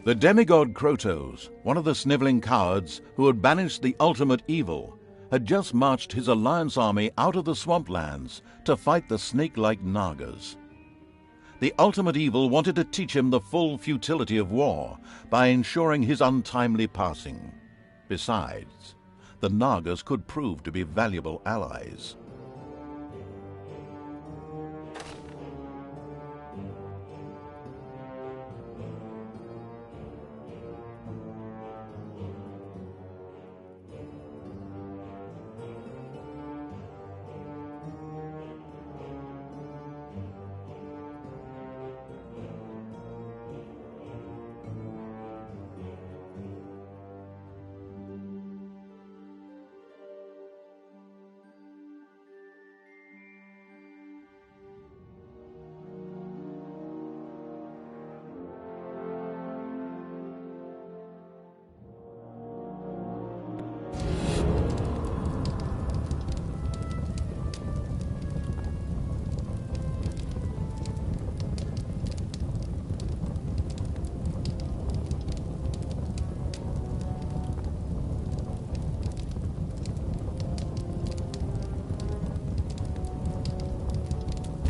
The demigod Krotos, one of the sniveling cowards who had banished the ultimate evil, had just marched his alliance army out of the swamplands to fight the snake-like Nagas. The ultimate evil wanted to teach him the full futility of war by ensuring his untimely passing. Besides, the Nagas could prove to be valuable allies.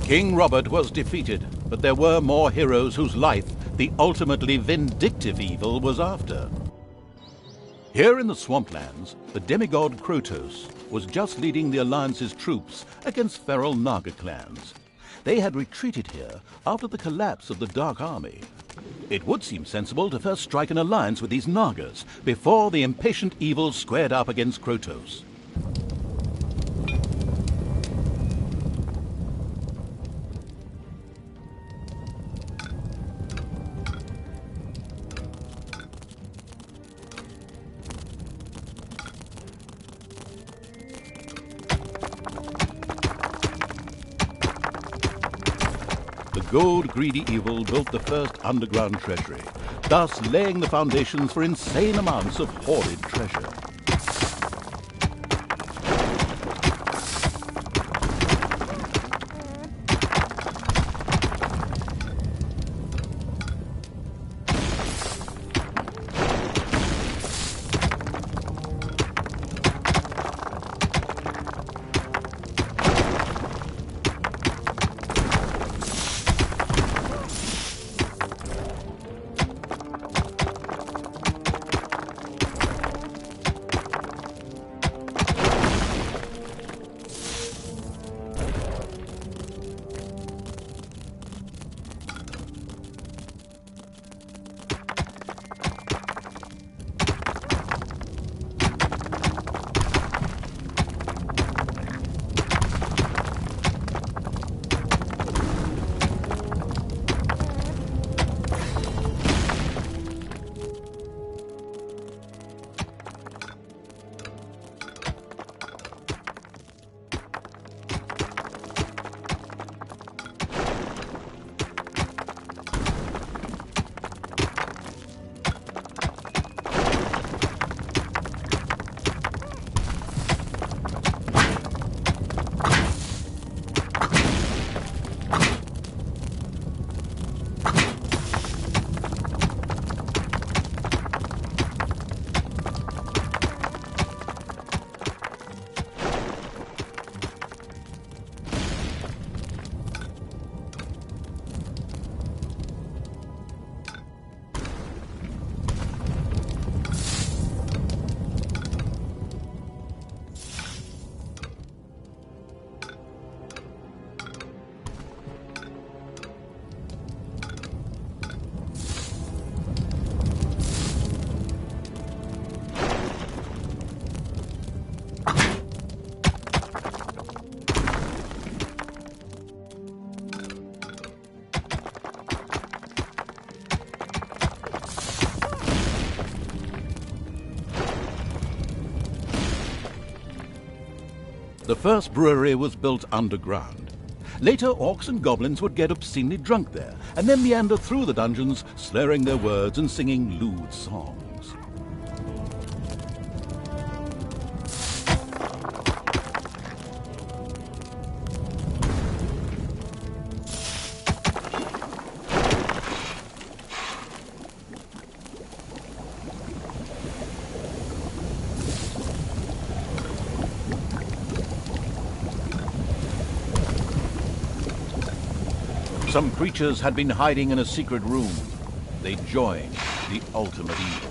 King Robert was defeated, but there were more heroes whose life the ultimately vindictive evil was after. Here in the swamplands, the demigod Krotos was just leading the Alliance's troops against feral Naga clans. They had retreated here after the collapse of the Dark Army. It would seem sensible to first strike an alliance with these Nagas before the impatient evil squared up against Krotos. The gold-greedy evil built the first underground treasury, thus laying the foundations for insane amounts of hoarded treasure. The first brewery was built underground. Later, orcs and goblins would get obscenely drunk there, and then meander through the dungeons, slurring their words and singing lewd songs. Some creatures had been hiding in a secret room. They joined the ultimate evil.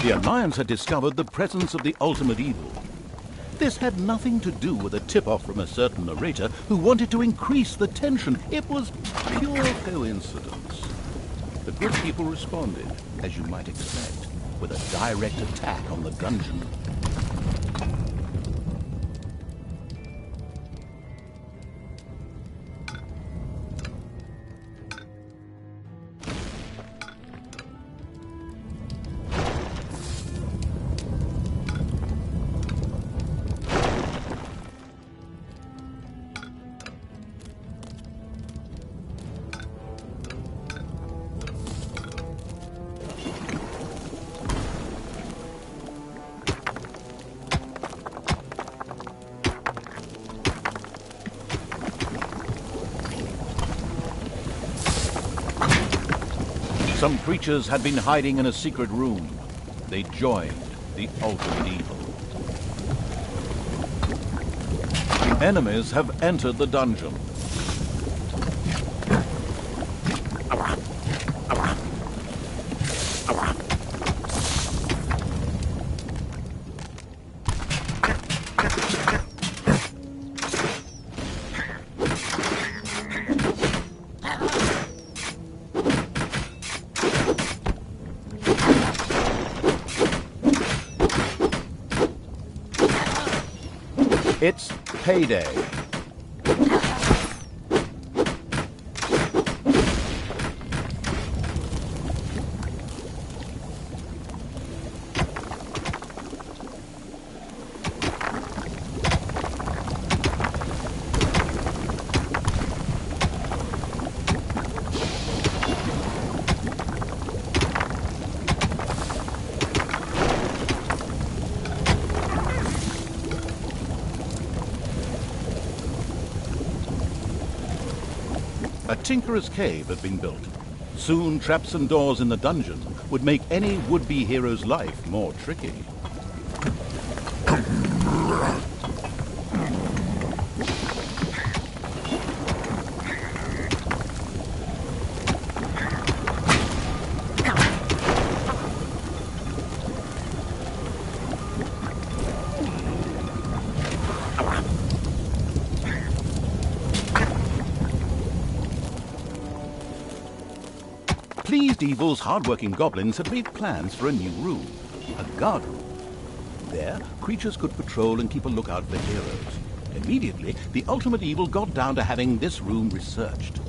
The Alliance had discovered the presence of the ultimate evil. This had nothing to do with a tip-off from a certain narrator who wanted to increase the tension. It was pure coincidence. The good people responded, as you might expect, with a direct attack on the dungeon. Some creatures had been hiding in a secret room. They joined the ultimate evil. Enemies have entered the dungeon. It's payday. A tinkerer's cave had been built. Soon, traps and doors in the dungeon would make any would-be hero's life more tricky. Pleased Evil's hard-working goblins had made plans for a new room, a guard room. There, creatures could patrol and keep a lookout for heroes. Immediately, the ultimate evil got down to having this room researched.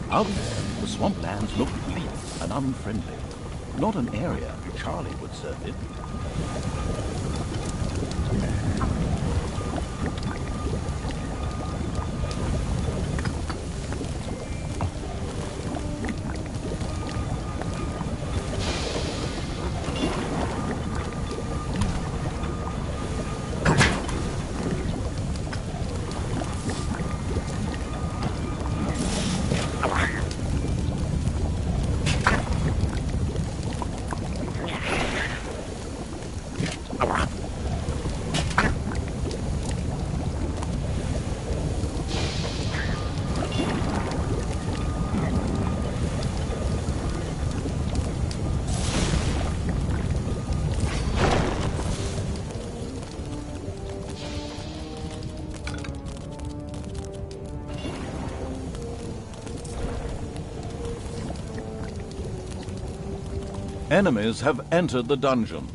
Out there, the swamplands looked bleak and unfriendly. Not an area Charlie would serve it. Enemies have entered the dungeon.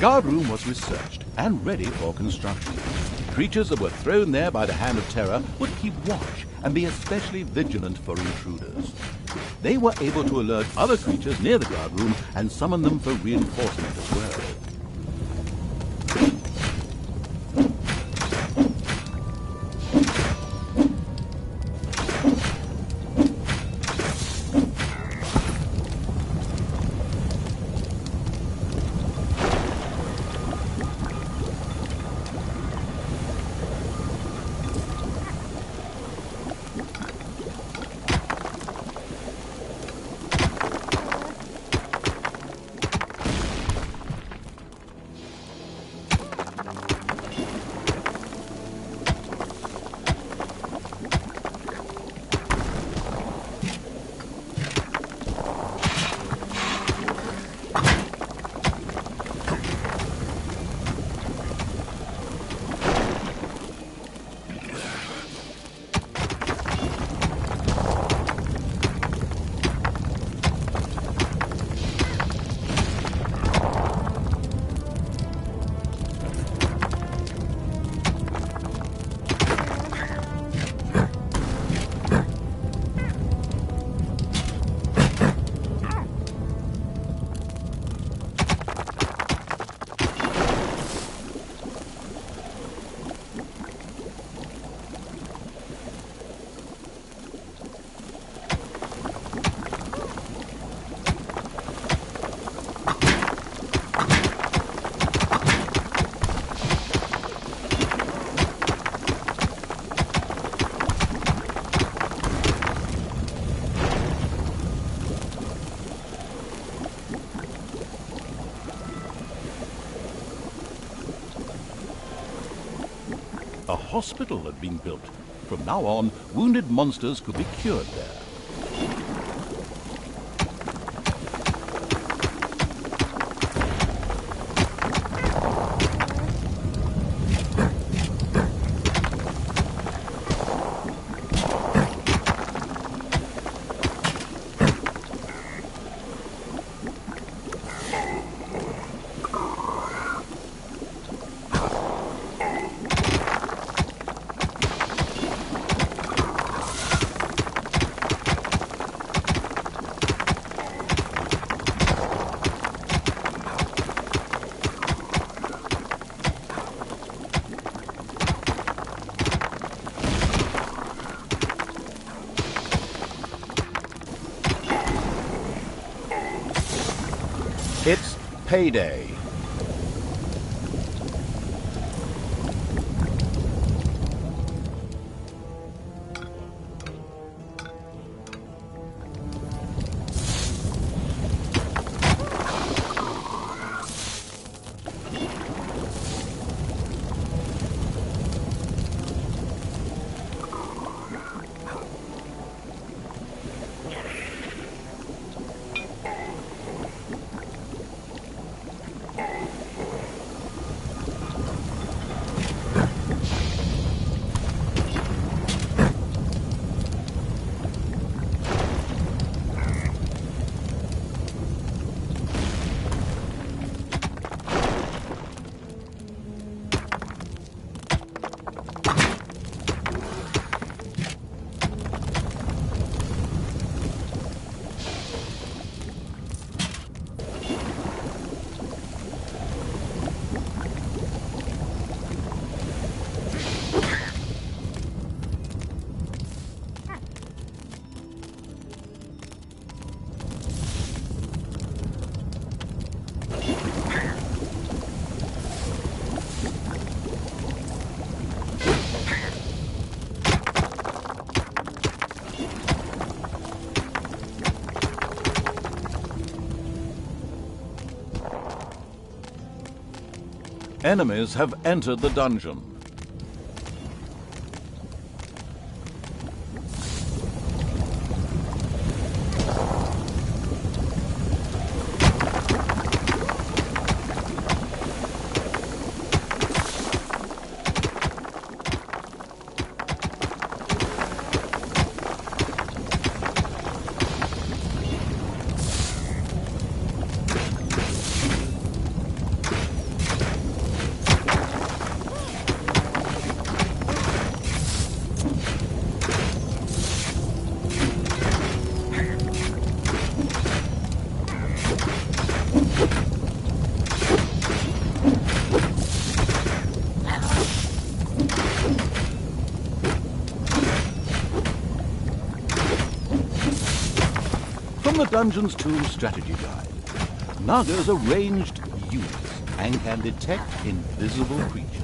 guard room was researched and ready for construction. Creatures that were thrown there by the hand of terror would keep watch and be especially vigilant for intruders. They were able to alert other creatures near the guard room and summon them for reinforcement as well. A hospital had been built. From now on, wounded monsters could be cured there. It's payday. Enemies have entered the dungeon. From the Dungeons 2 strategy guide, Naga's are ranged units and can detect invisible creatures.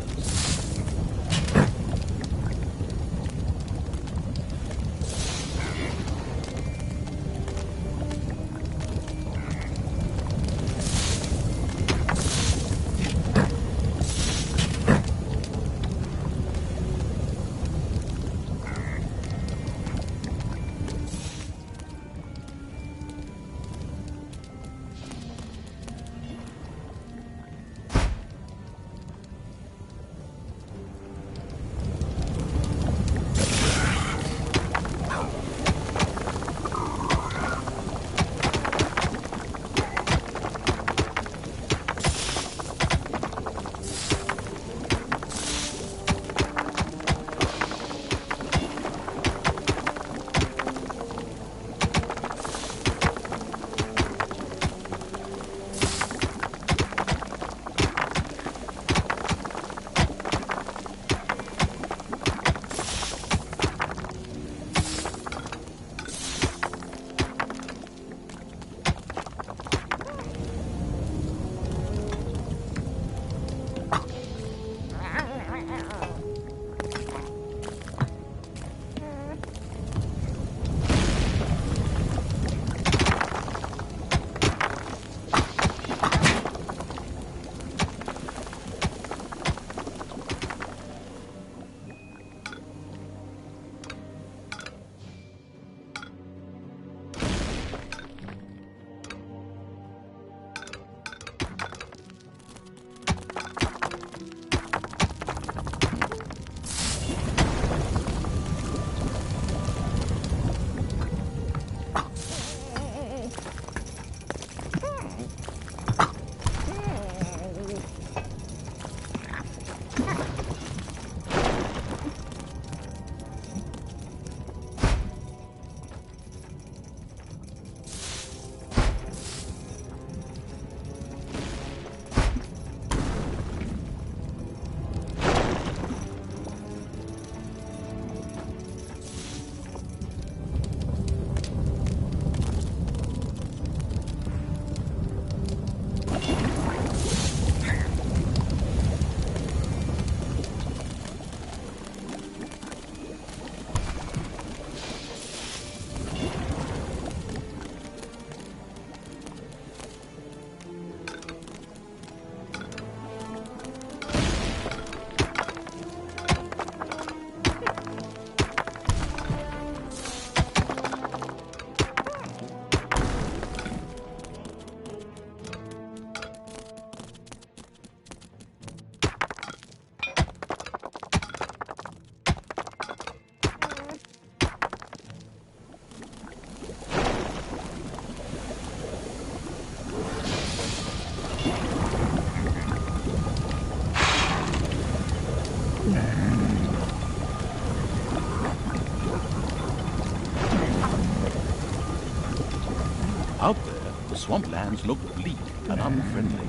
Out there, the swamplands looked bleak and unfriendly.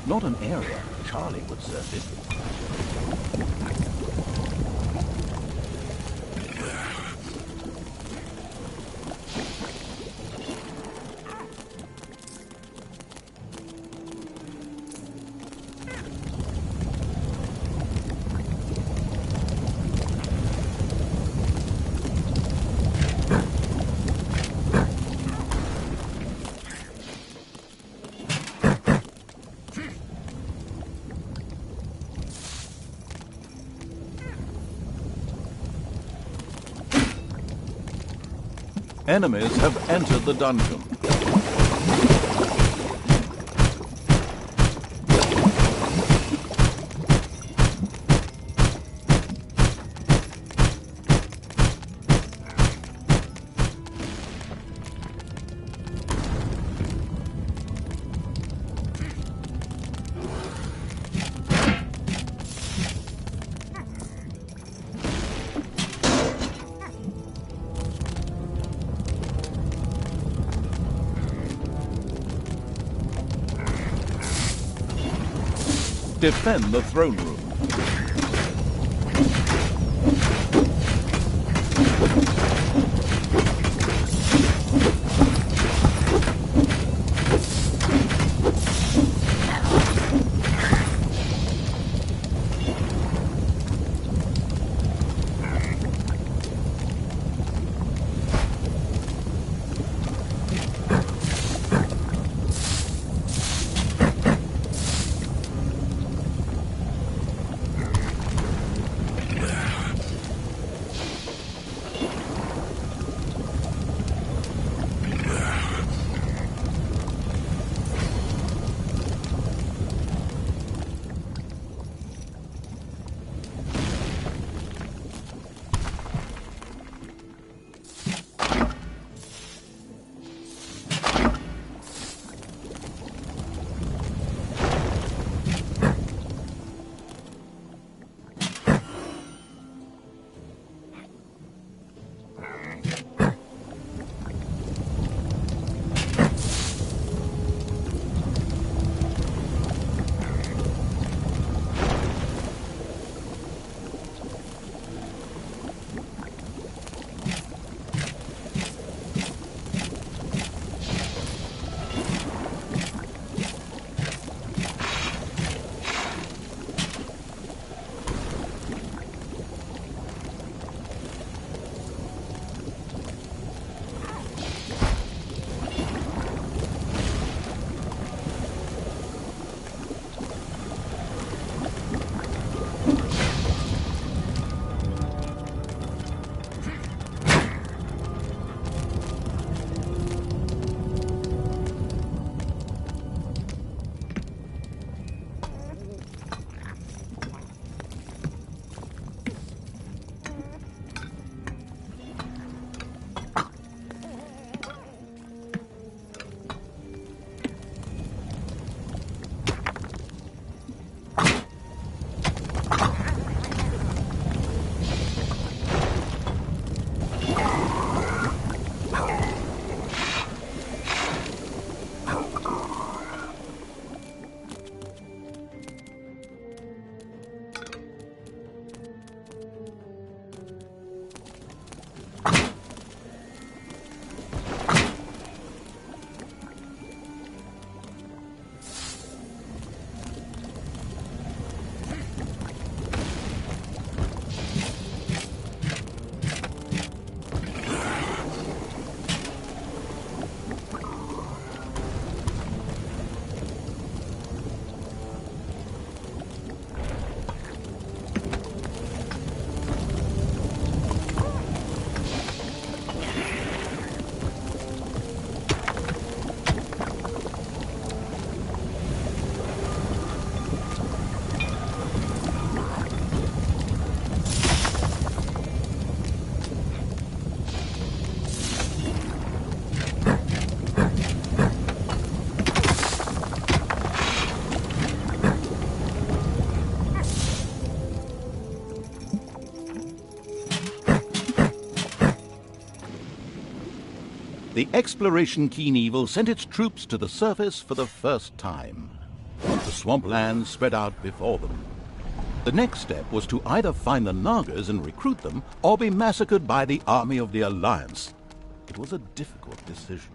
Not an area Charlie would surface. Enemies have entered the dungeon. Defend the throne room. the exploration-keen evil sent its troops to the surface for the first time. The swamplands spread out before them. The next step was to either find the Nagas and recruit them, or be massacred by the army of the Alliance. It was a difficult decision.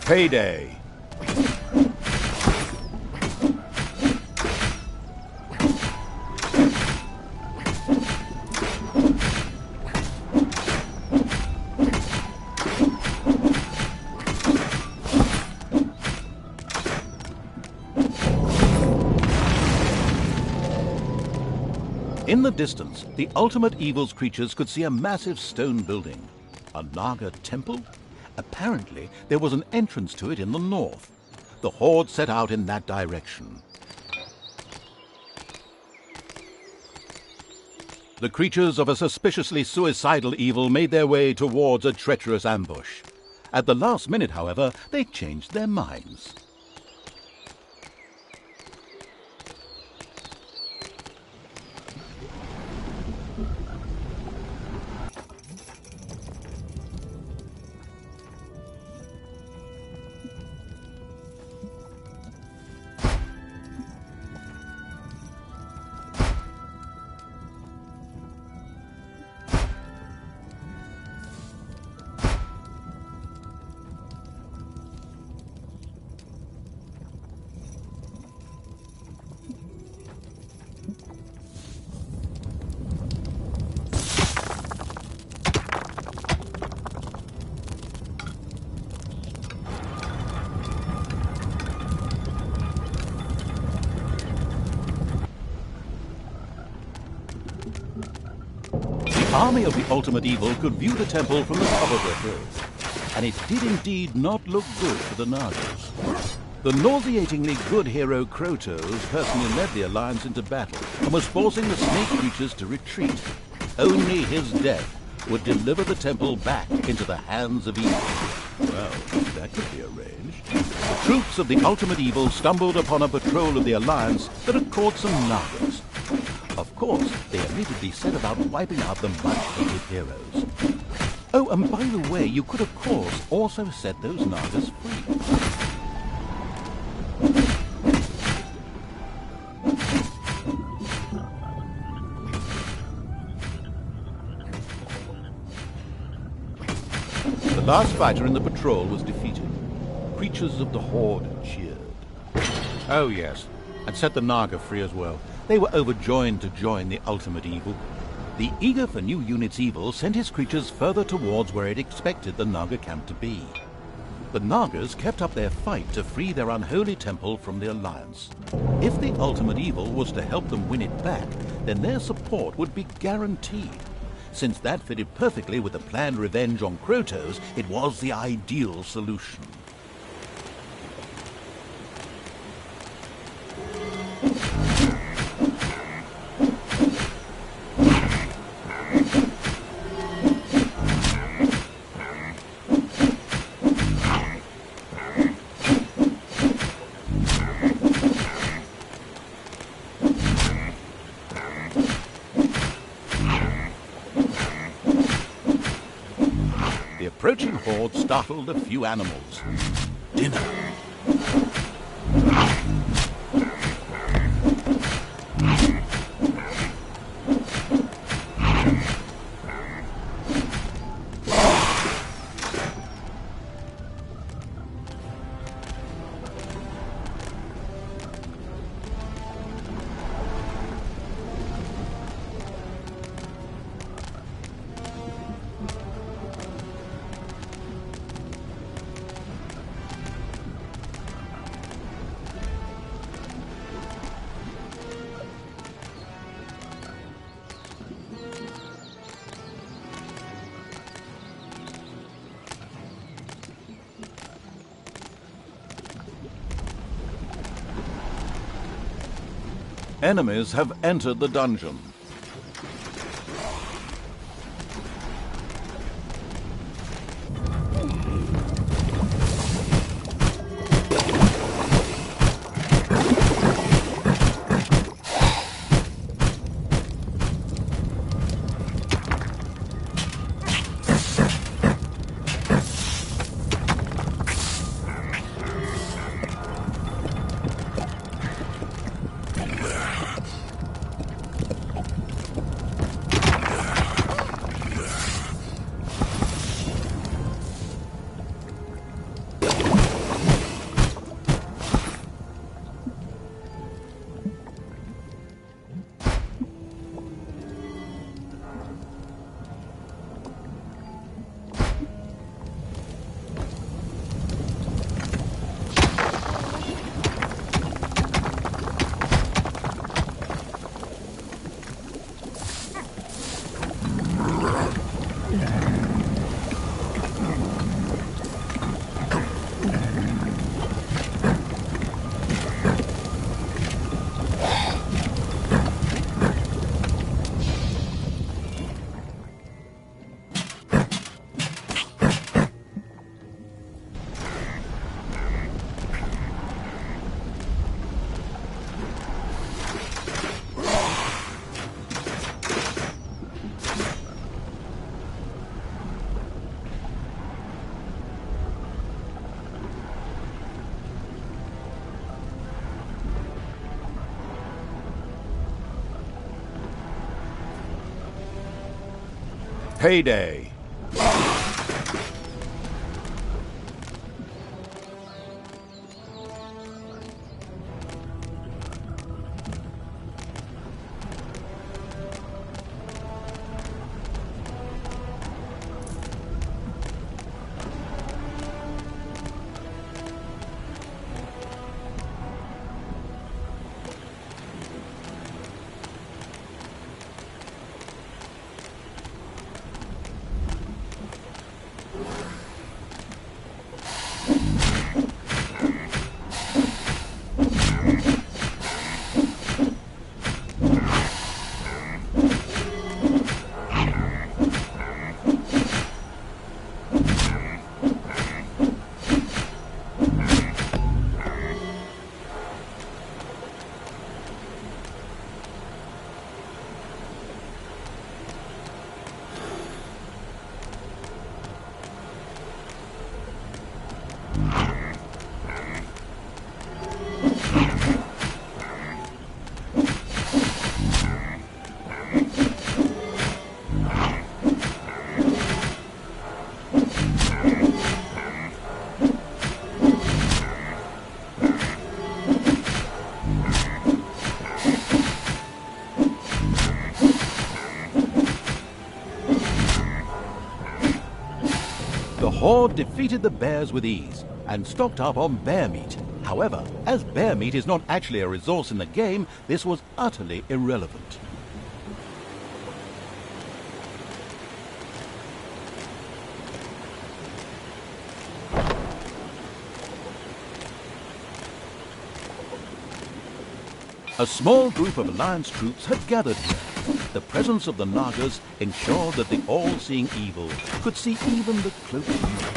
Payday. In the distance, the Ultimate Evil's creatures could see a massive stone building. A Naga temple? Apparently, there was an entrance to it in the north. The Horde set out in that direction. The creatures of a suspiciously suicidal evil made their way towards a treacherous ambush. At the last minute, however, they changed their minds. The army of the Ultimate Evil could view the temple from the top of the hill, and it did indeed not look good for the Nagas. The nauseatingly good hero Krotos personally led the Alliance into battle and was forcing the snake creatures to retreat. Only his death would deliver the temple back into the hands of evil. Well, that could be arranged. The troops of the Ultimate Evil stumbled upon a patrol of the Alliance that had caught some Nagas. Of course, they immediately set about wiping out the much-hated heroes. Oh, and by the way, you could of course also set those Nagas free. The last fighter in the patrol was defeated. Creatures of the Horde cheered. Oh yes, and set the Naga free as well. They were overjoyed to join the Ultimate Evil. The eager for new units evil sent his creatures further towards where it expected the Naga camp to be. The Nagas kept up their fight to free their unholy temple from the Alliance. If the Ultimate Evil was to help them win it back, then their support would be guaranteed. Since that fitted perfectly with the planned revenge on Krotos, it was the ideal solution. The approaching horde startled a few animals. Dinner. Enemies have entered the dungeon. Payday. The Horde defeated the bears with ease and stocked up on bear meat. However, as bear meat is not actually a resource in the game, this was utterly irrelevant. A small group of Alliance troops had gathered here. The presence of the Nagas ensured that the all-seeing evil could see even the cloaked youths.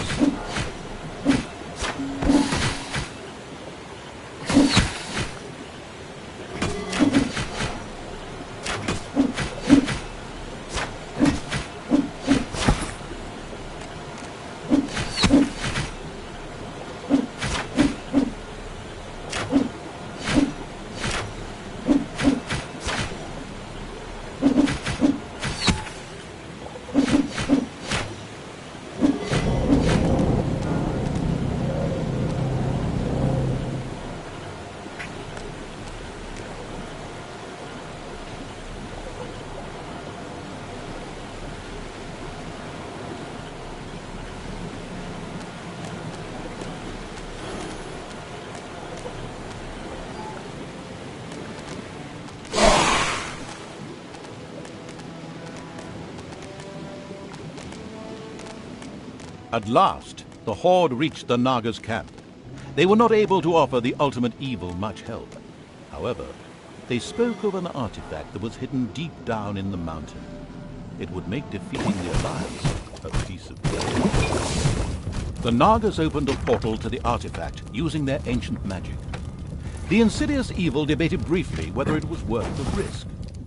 At last, the Horde reached the Naga's camp. They were not able to offer the ultimate evil much help. However, They spoke of an artifact that was hidden deep down in the mountain. It would make defeating the Alliance a piece of cake. The Nagas opened a portal to the artifact using their ancient magic. The insidious evil debated briefly whether it was worth the risk.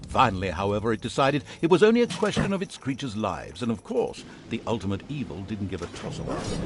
Finally, however, it decided it was only a question of its creatures' lives, and of course, the ultimate evil didn't give a toss about it.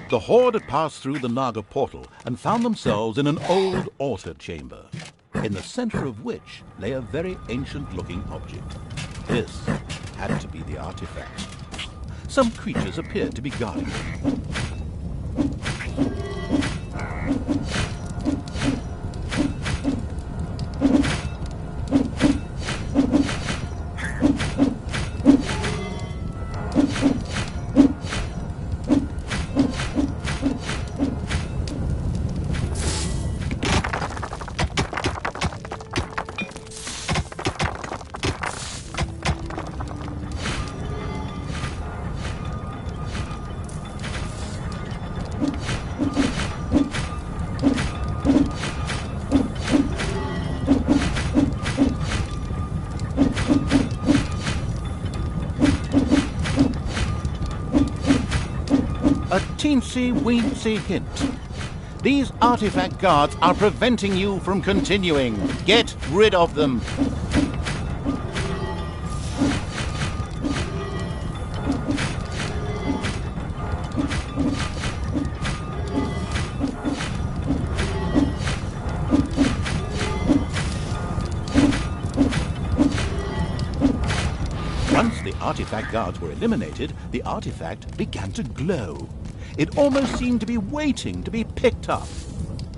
The Horde had passed through the Naga portal and found themselves in an old altar chamber, in the center of which lay a very ancient-looking object. This had to be the artifact. Some creatures appeared to be guarding it. A teensy-weensy hint. These artifact guards are preventing you from continuing. Get rid of them. Once the artifact guards were eliminated, the artifact began to glow. It almost seemed to be waiting to be picked up.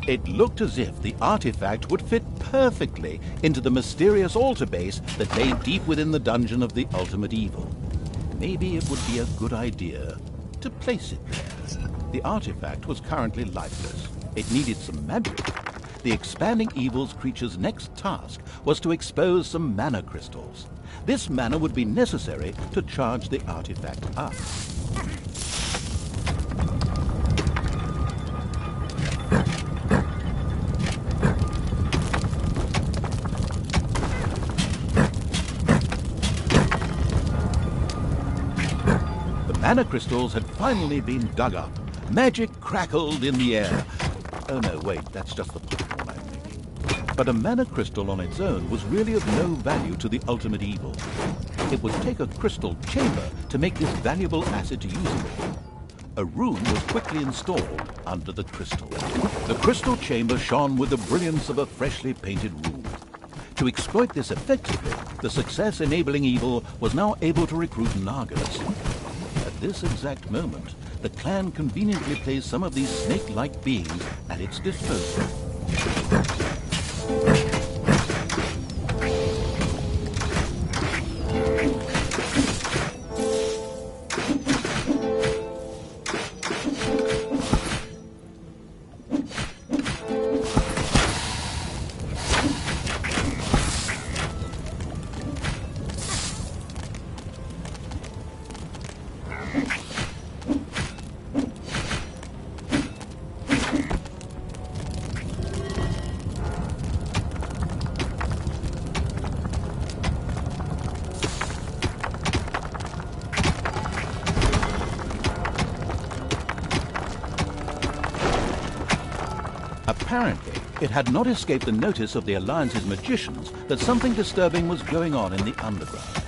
It looked as if the artifact would fit perfectly into the mysterious altar base that lay deep within the dungeon of the ultimate evil. Maybe it would be a good idea to place it there. The artifact was currently lifeless. It needed some magic. The expanding evil's creature's next task was to expose some mana crystals. This mana would be necessary to charge the artifact up. Mana crystals had finally been dug up. Magic crackled in the air. Oh no, wait, that's just the popcorn I'm making. But a mana crystal on its own was really of no value to the ultimate evil. It would take a crystal chamber to make this valuable asset usable. A rune was quickly installed under the crystal. The crystal chamber shone with the brilliance of a freshly painted rune. To exploit this effectively, the success-enabling evil was now able to recruit Nagas. At this exact moment, the clan conveniently placed some of these snake-like beings at its disposal. Apparently, it had not escaped the notice of the Alliance's magicians that something disturbing was going on in the underground.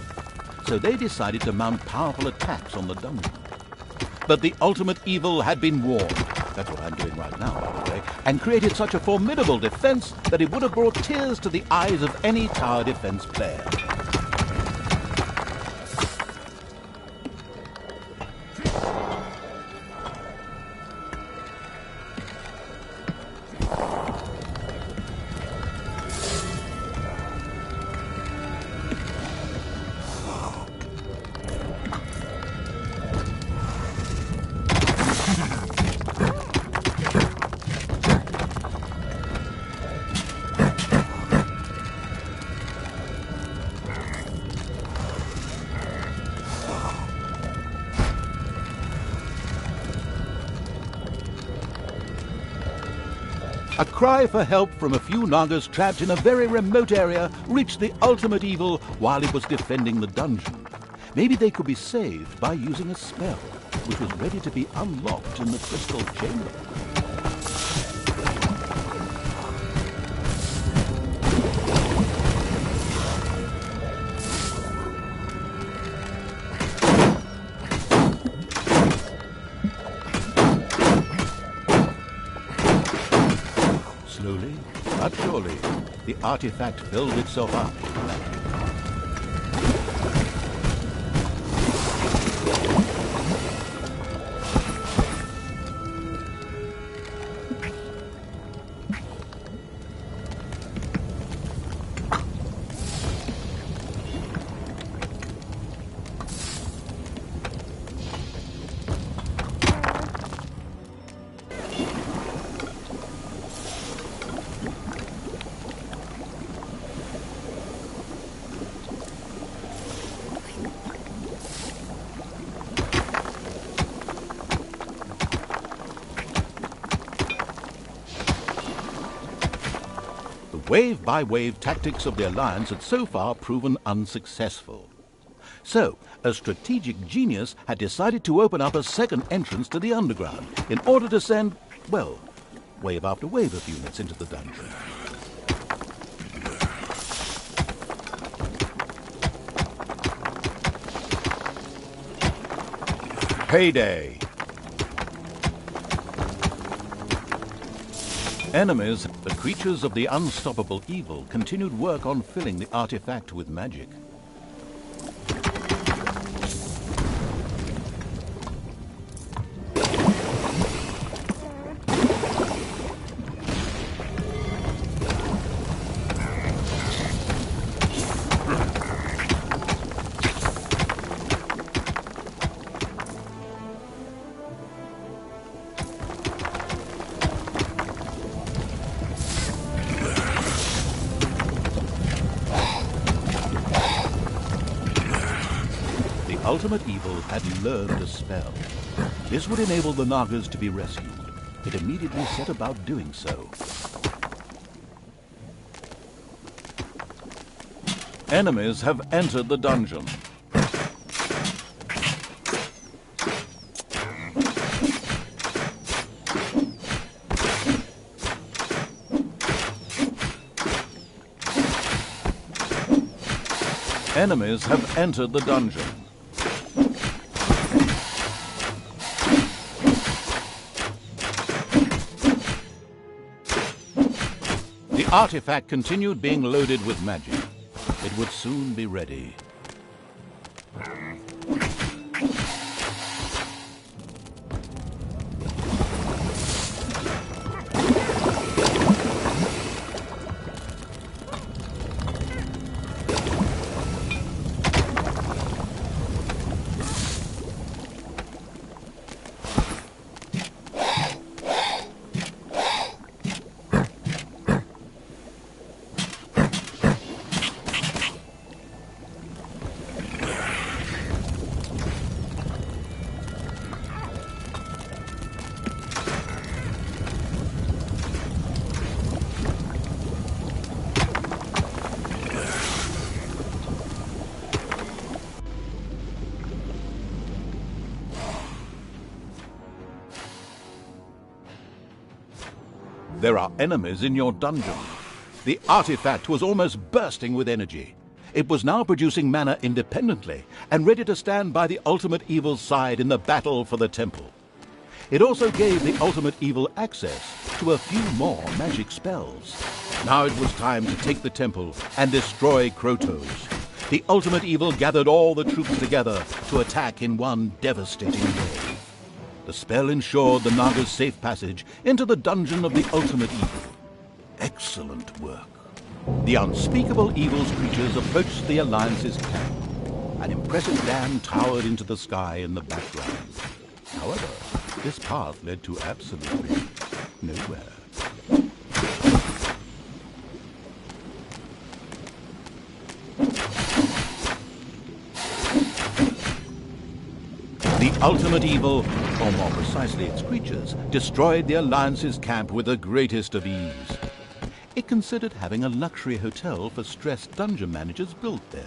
So they decided to mount powerful attacks on the dungeon. But the ultimate evil had been warned, that's what I'm doing right now, by the way, and created such a formidable defense that it would have brought tears to the eyes of any tower defense player. A cry for help from a few Nagas trapped in a very remote area reached the ultimate evil while it was defending the dungeon. Maybe they could be saved by using a spell, which was ready to be unlocked in the crystal chamber. Slowly, but surely, the artifact filled itself up with magic. Wave-by-wave tactics of the Alliance had so far proven unsuccessful. So, a strategic genius had decided to open up a second entrance to the underground in order to send, well, wave after wave of units into the dungeon. Payday! Enemies, the creatures of the unstoppable evil, continued work on filling the artifact with magic. Ultimate evil had learned a spell. This would enable the Nagas to be rescued. It immediately set about doing so. Enemies have entered the dungeon. Enemies have entered the dungeon. The artifact continued being loaded with magic. It would soon be ready. There are enemies in your dungeon. The artifact was almost bursting with energy. It was now producing mana independently and ready to stand by the ultimate evil's side in the battle for the temple. It also gave the ultimate evil access to a few more magic spells. Now it was time to take the temple and destroy Krotos. The ultimate evil gathered all the troops together to attack in one devastating wave. The spell ensured the Naga's safe passage into the dungeon of the ultimate evil. Excellent work. The unspeakable evil's creatures approached the Alliance's camp. An impressive dam towered into the sky in the background. However, this path led to absolutely nowhere. The ultimate evil, or more precisely its creatures, destroyed the Alliance's camp with the greatest of ease. It considered having a luxury hotel for stressed dungeon managers built there.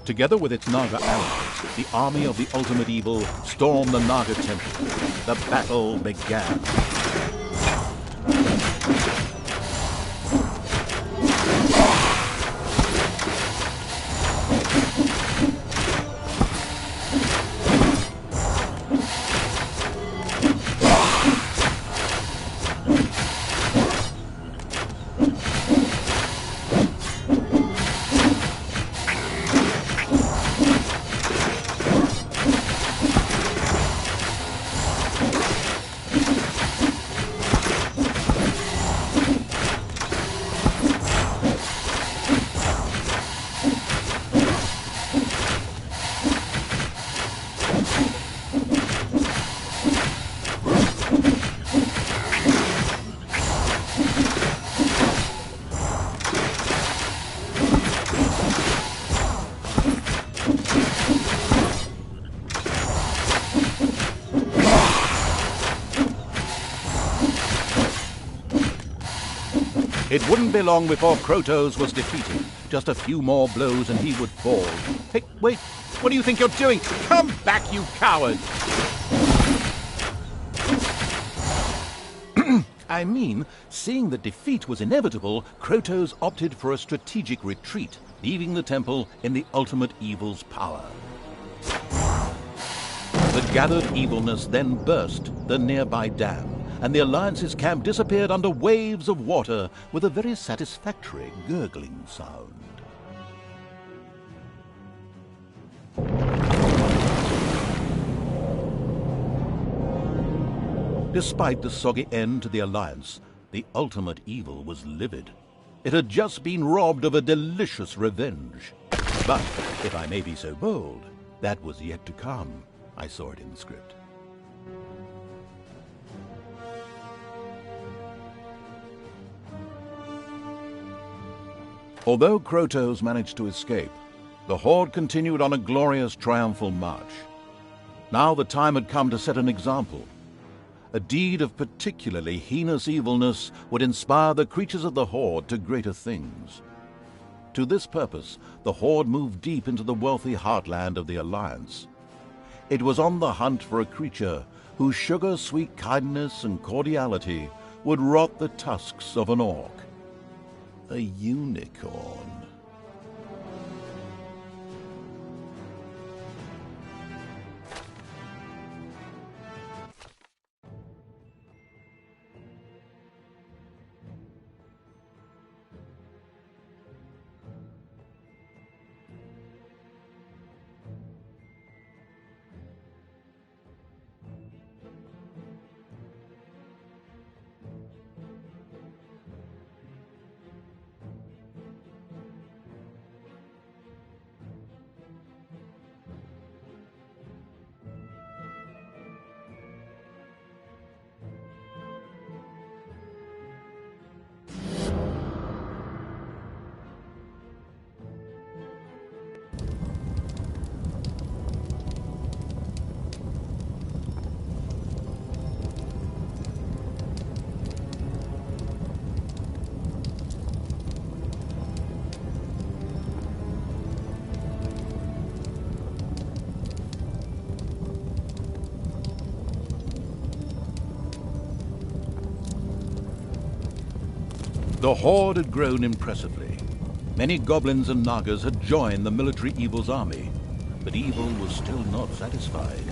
Together with its Naga allies, the army of the ultimate evil stormed the Naga temple. The battle began. It wouldn't be long before Krotos was defeated. Just a few more blows and he would fall. Hey, wait! What do you think you're doing? Come back, you coward! I mean, seeing that defeat was inevitable, Krotos opted for a strategic retreat, leaving the temple in the ultimate evil's power. The gathered evilness then burst the nearby dam, and the Alliance's camp disappeared under waves of water with a very satisfactory gurgling sound. Despite the soggy end to the Alliance, the ultimate evil was livid. It had just been robbed of a delicious revenge. But, if I may be so bold, that was yet to come. I saw it in the script. Although Krotos managed to escape, the Horde continued on a glorious triumphal march. Now the time had come to set an example. A deed of particularly heinous evilness would inspire the creatures of the Horde to greater things. To this purpose, the Horde moved deep into the wealthy heartland of the Alliance. It was on the hunt for a creature whose sugar-sweet kindness and cordiality would rot the tusks of an orc. A unicorn. The Horde had grown impressively. Many goblins and nagas had joined the military evil's army, but evil was still not satisfied.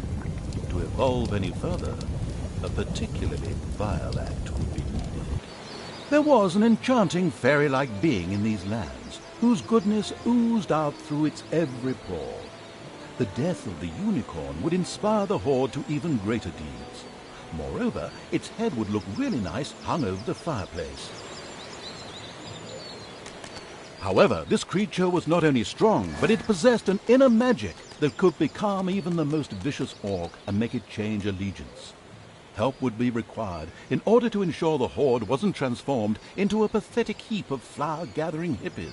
To evolve any further, a particularly vile act would be needed. There was an enchanting fairy-like being in these lands, whose goodness oozed out through its every pore. The death of the unicorn would inspire the Horde to even greater deeds. Moreover, its head would look really nice hung over the fireplace. However, this creature was not only strong, but it possessed an inner magic that could becalm even the most vicious orc and make it change allegiance. Help would be required in order to ensure the Horde wasn't transformed into a pathetic heap of flower-gathering hippies.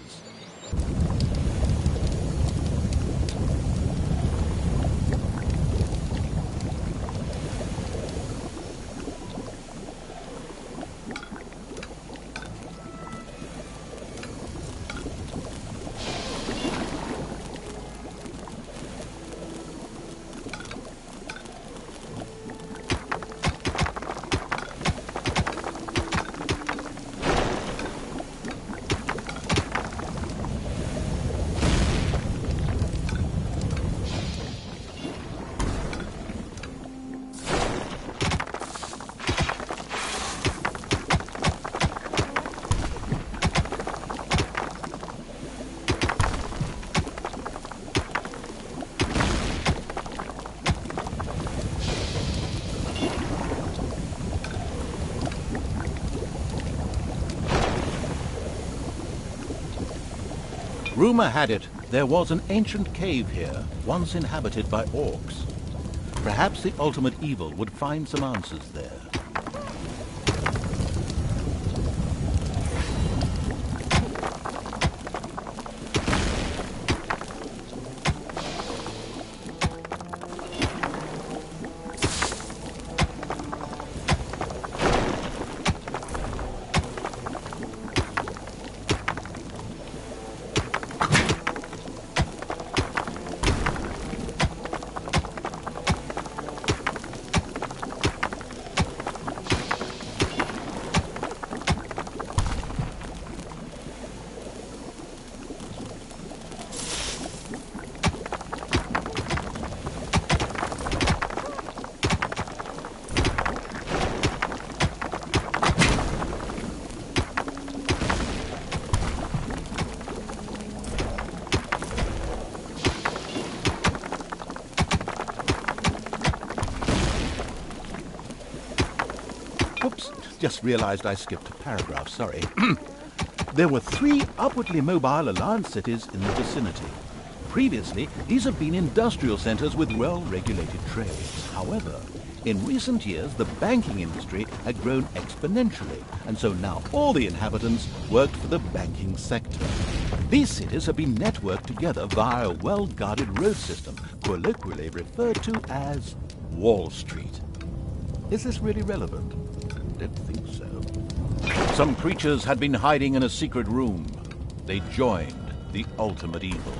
Rumor had it there was an ancient cave here, once inhabited by orcs. Perhaps the ultimate evil would find some answers there. just realized I skipped a paragraph, sorry. There were 3 upwardly mobile Alliance cities in the vicinity. Previously, these have been industrial centers with well-regulated trades. However, in recent years, the banking industry had grown exponentially, and so now all the inhabitants worked for the banking sector. These cities have been networked together via a well-guarded road system, colloquially referred to as Wall Street. Is this really relevant? Don't think so. Some creatures had been hiding in a secret room. They joined the ultimate evil.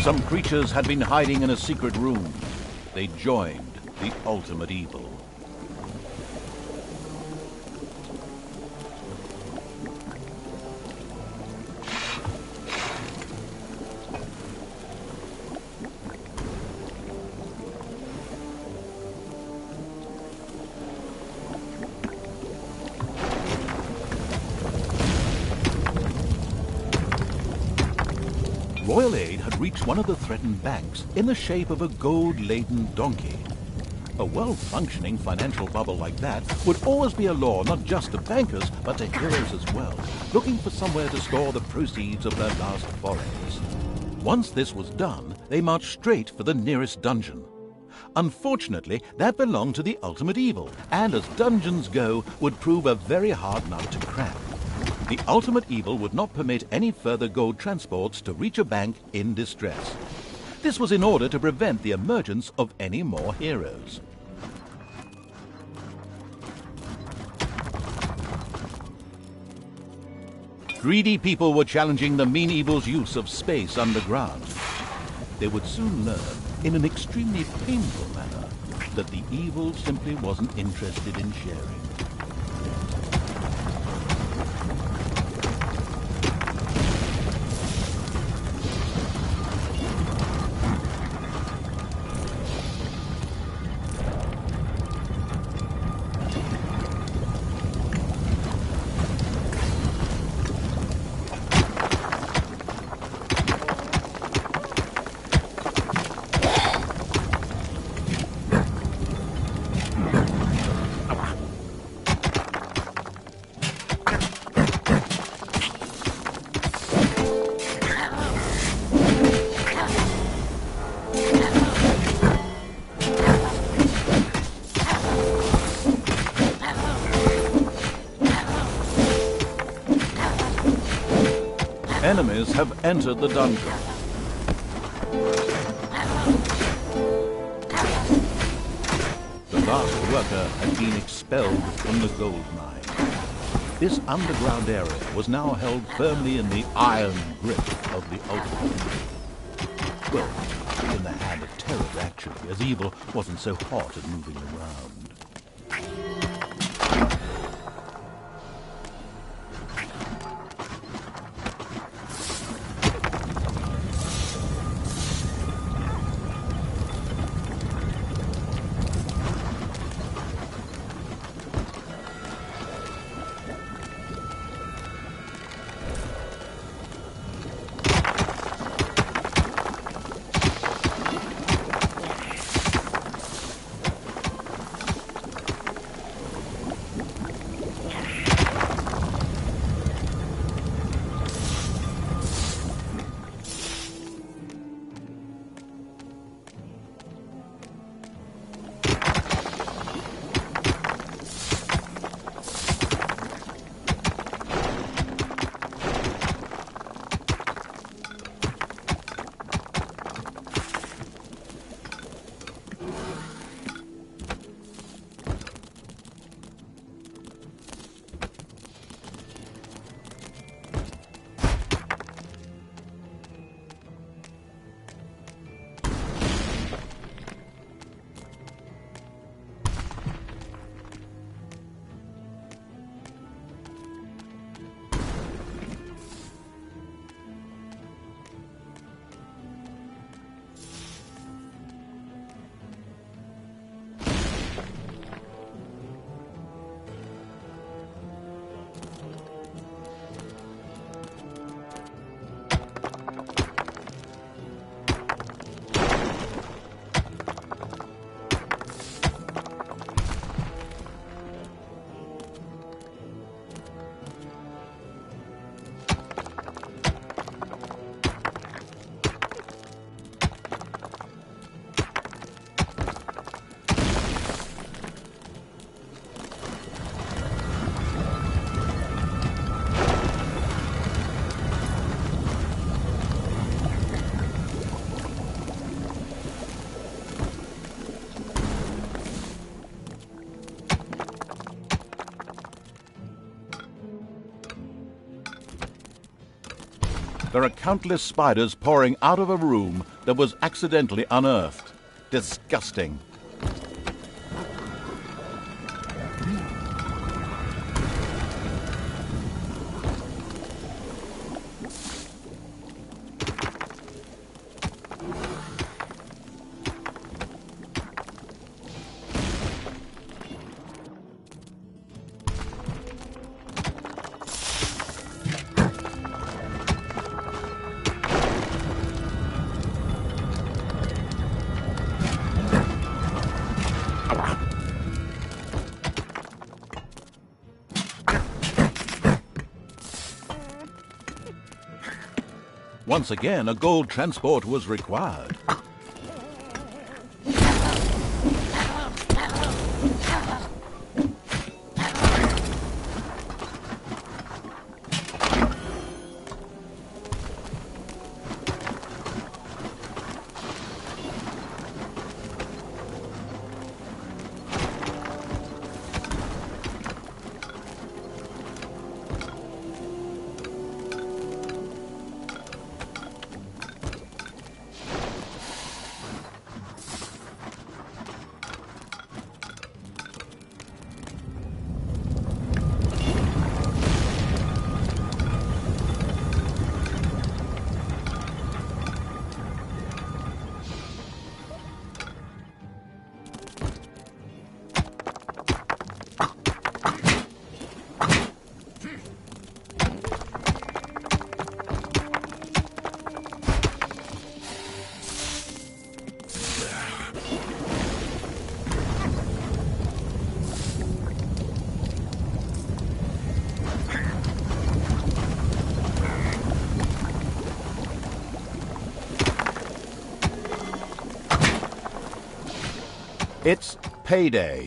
Some creatures had been hiding in a secret room. They joined the ultimate evil. Royal aid had reached one of the threatened banks in the shape of a gold-laden donkey. A well-functioning financial bubble like that would always be a law not just to bankers, but to heroes as well, looking for somewhere to store the proceeds of their last forays. Once this was done, they marched straight for the nearest dungeon. Unfortunately, that belonged to the ultimate evil, and as dungeons go, would prove a very hard nut to crack. The ultimate evil would not permit any further gold transports to reach a bank in distress. This was in order to prevent the emergence of any more heroes. Greedy people were challenging the mean evil's use of space underground. They would soon learn, in an extremely painful manner, that the evil simply wasn't interested in sharing. Enemies have entered the dungeon. The last worker had been expelled from the gold mine. This underground area was now held firmly in the iron grip of the ultimate evil. Well, in the hand of terror, actually, as evil wasn't so hot at moving around. There are countless spiders pouring out of a room that was accidentally unearthed. Disgusting. Once again, a gold transport was required. It's payday.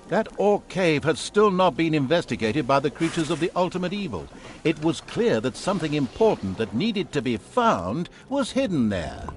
That orc cave had still not been investigated by the creatures of the ultimate evil. It was clear that something important that needed to be found was hidden there.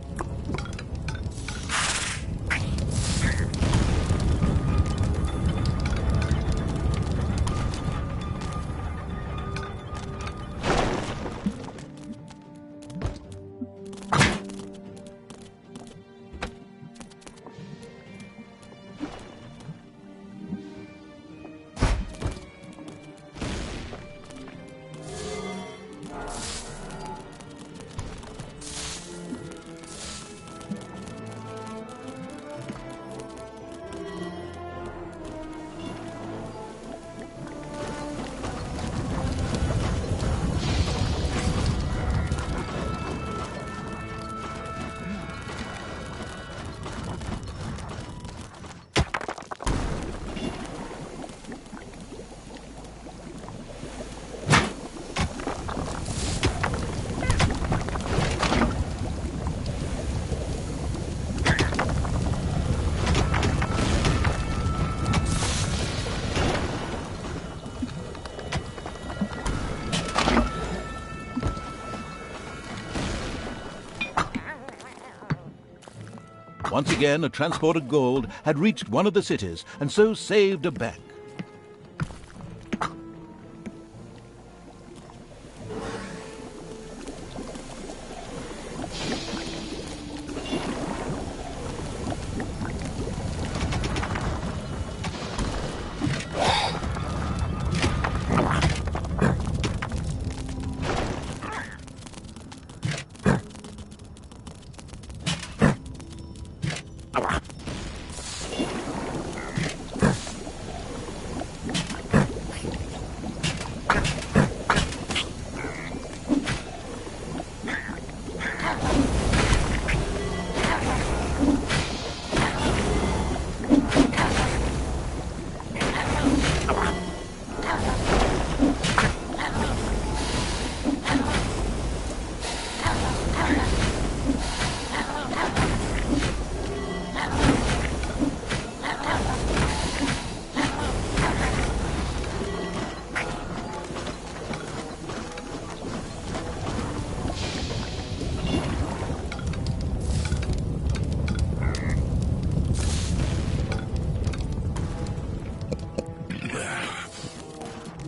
Once again, a transport of gold had reached one of the cities and so saved a bank.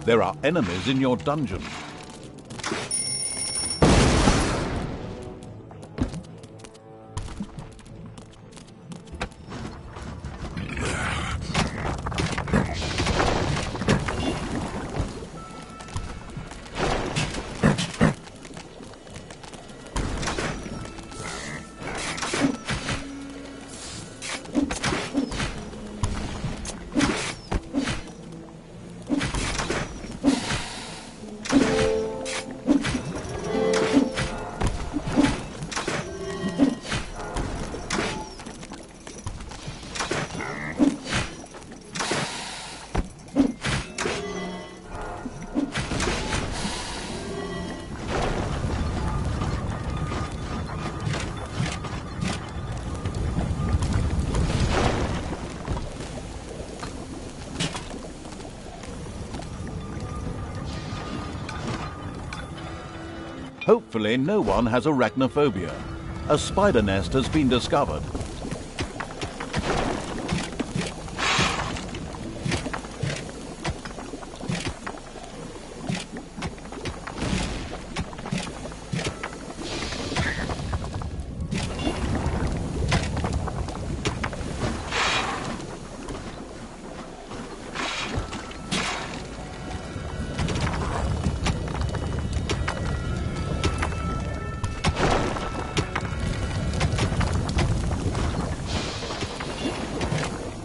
There are enemies in your dungeon. Hopefully no one has arachnophobia. A spider nest has been discovered.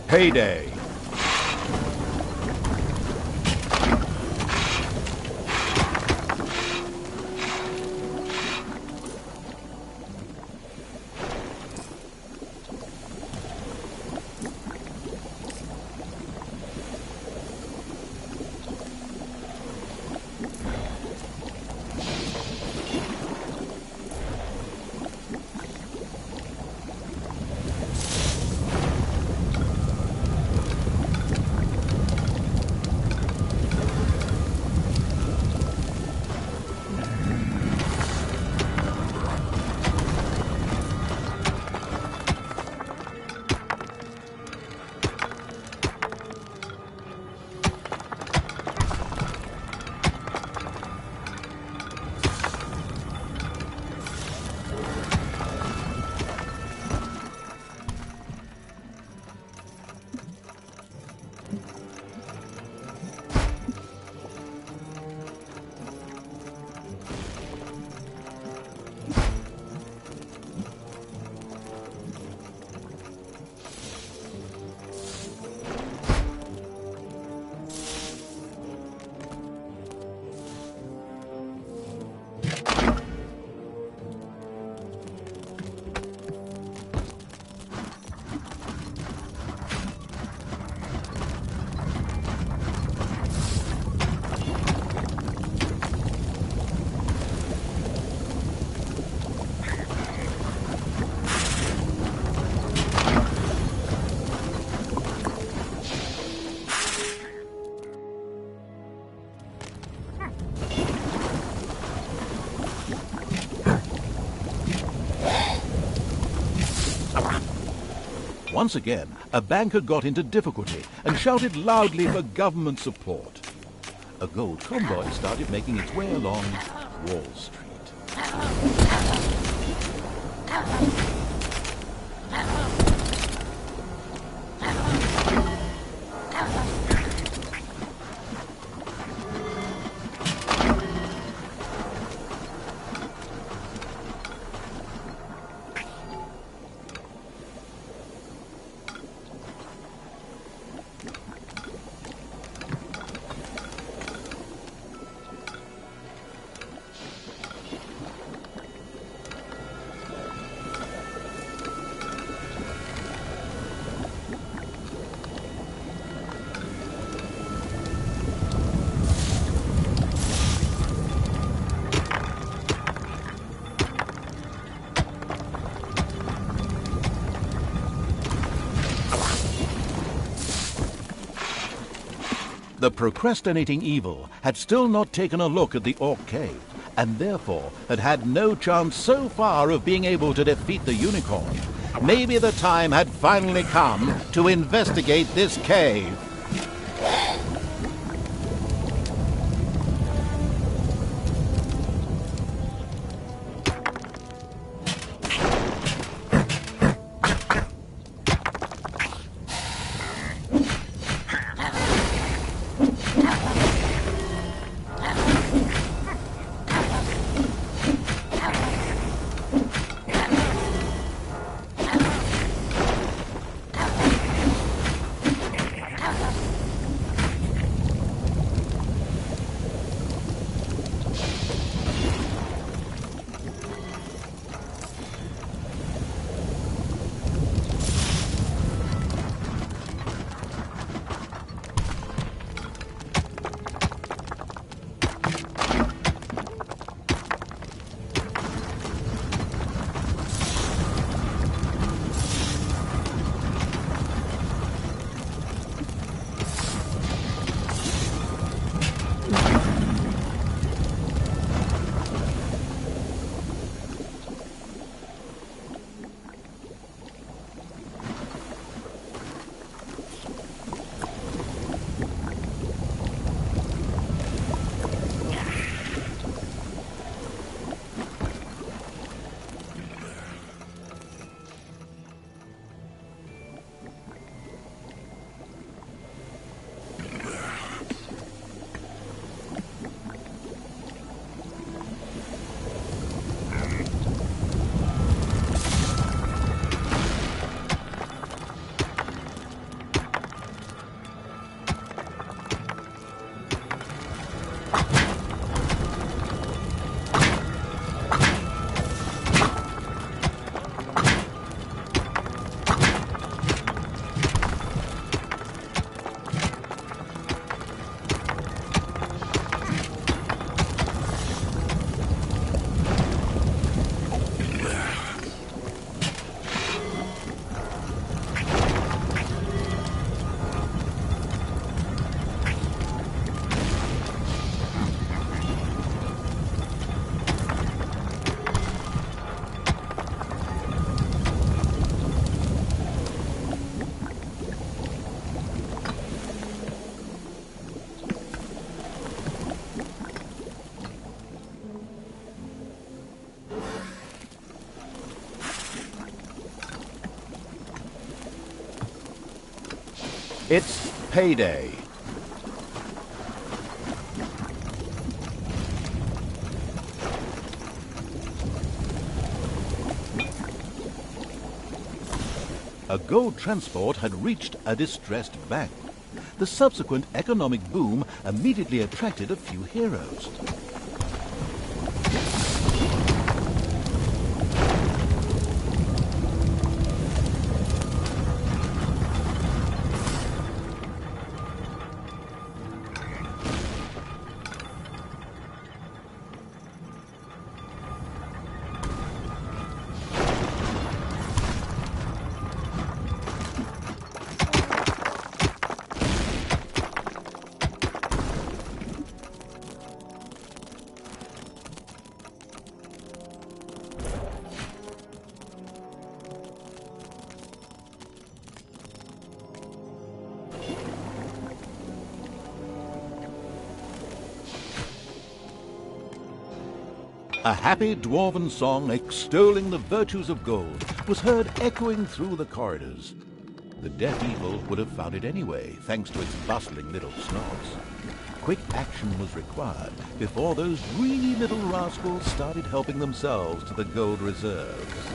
Payday. Once again, a banker got into difficulty and shouted loudly for government support. A gold convoy started making its way along Wall Street. The procrastinating evil had still not taken a look at the Orc Cave, and therefore had had no chance so far of being able to defeat the unicorn. Maybe the time had finally come to investigate this cave. It's payday. A gold transport had reached a distressed bank. The subsequent economic boom immediately attracted a few heroes. A happy dwarven song extolling the virtues of gold was heard echoing through the corridors. The deaf evil would have found it anyway, thanks to its bustling little snots. Quick action was required before those greedy little rascals started helping themselves to the gold reserves.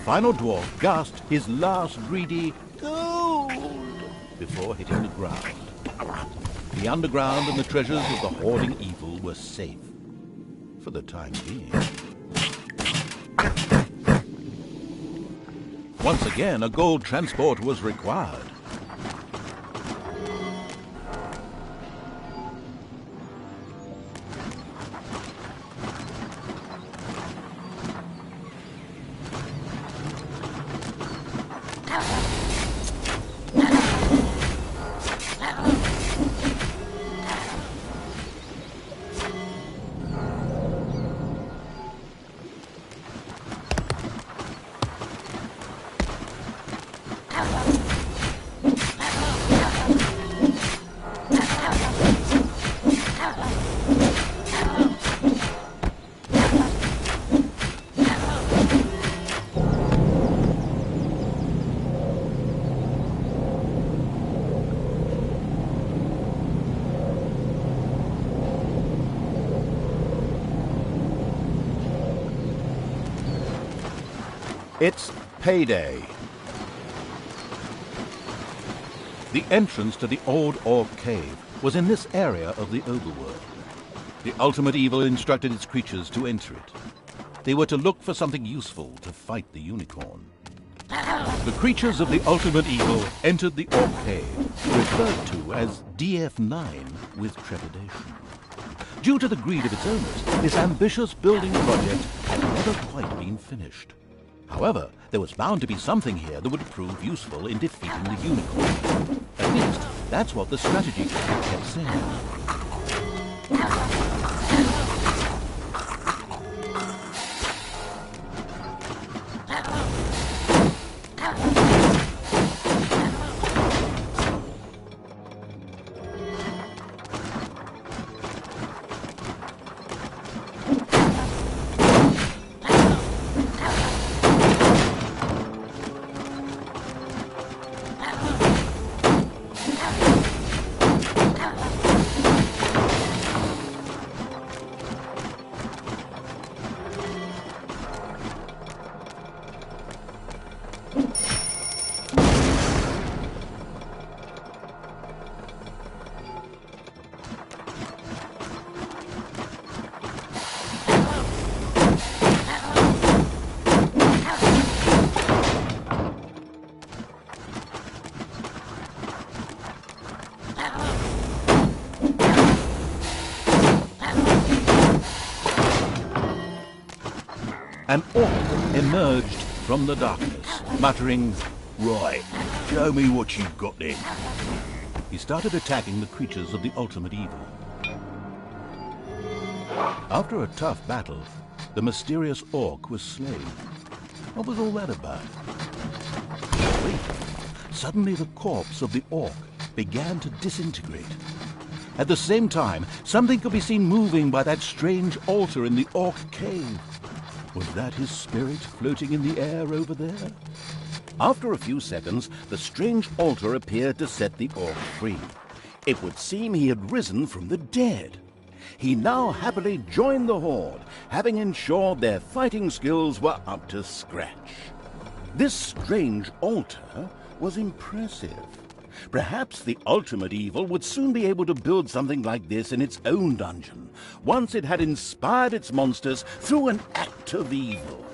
final dwarf gasped his last greedy gold before hitting the ground. The underground and the treasures of the hoarding evil were safe, for the time being. Once again, a gold transport was required. It's payday. The entrance to the old Orc Cave was in this area of the overworld. The ultimate evil instructed its creatures to enter it. They were to look for something useful to fight the unicorn. The creatures of the ultimate evil entered the Orc Cave, referred to as DF9 with trepidation. Due to the greed of its owners, this ambitious building project had never quite been finished. However, there was bound to be something here that would prove useful in defeating the unicorn. At least, that's what the strategy guide kept saying. An orc emerged from the darkness, muttering, "Right, show me what you've got then." He started attacking the creatures of the ultimate evil. After a tough battle, the mysterious orc was slain. What was all that about? Wait, suddenly the corpse of the orc began to disintegrate. At the same time, something could be seen moving by that strange altar in the Orc Cave. Was that his spirit floating in the air over there? After a few seconds, the strange altar appeared to set the orc free. It would seem he had risen from the dead. He now happily joined the horde, having ensured their fighting skills were up to scratch. This strange altar was impressive. Perhaps the ultimate evil would soon be able to build something like this in its own dungeon, once it had inspired its monsters through an act of evil.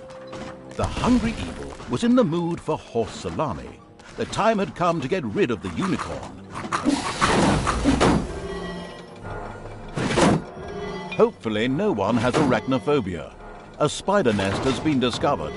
The hungry evil was in the mood for horse salami. The time had come to get rid of the unicorn. Hopefully no one has arachnophobia. A spider nest has been discovered.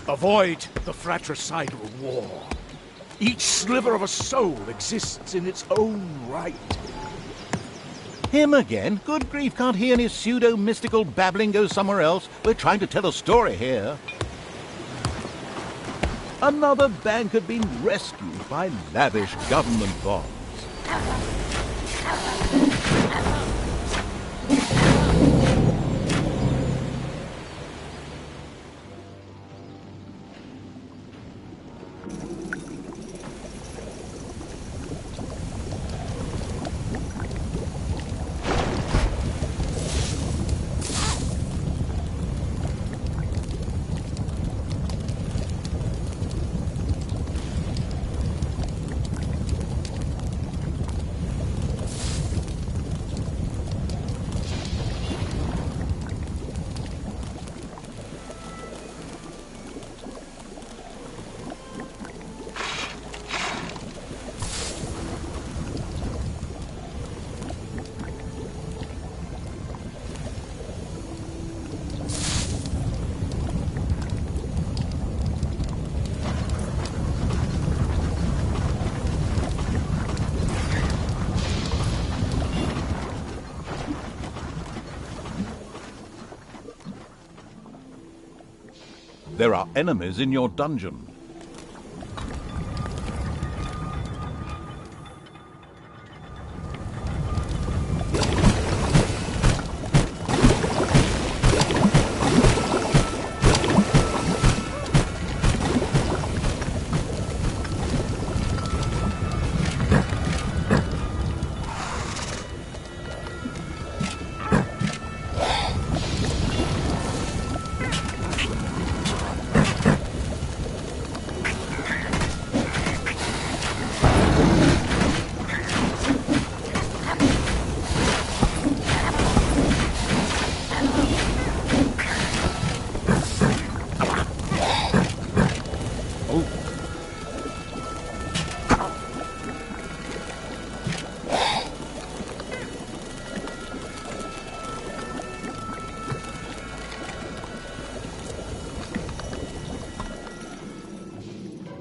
Avoid the fratricidal war. Each sliver of a soul exists in its own right. Him again? Good grief, can't he and his pseudo-mystical babbling go somewhere else? We're trying to tell a story here. Another bank had been rescued by lavish government bonds. There are enemies in your dungeon.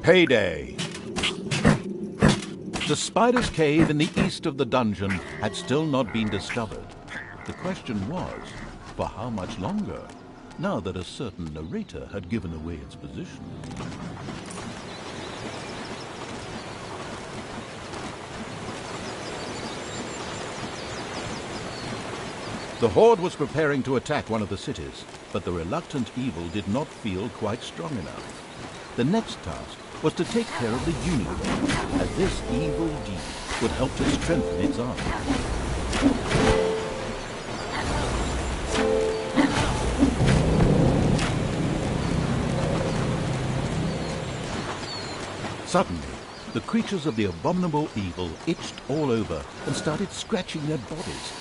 Payday! The spider's cave in the east of the dungeon had still not been discovered. The question was, for how much longer, now that a certain narrator had given away its position? The Horde was preparing to attack one of the cities, but the reluctant evil did not feel quite strong enough. The next task was to take care of the unicorn, as this evil deed would help to strengthen its army. Suddenly, the creatures of the abominable evil itched all over and started scratching their bodies.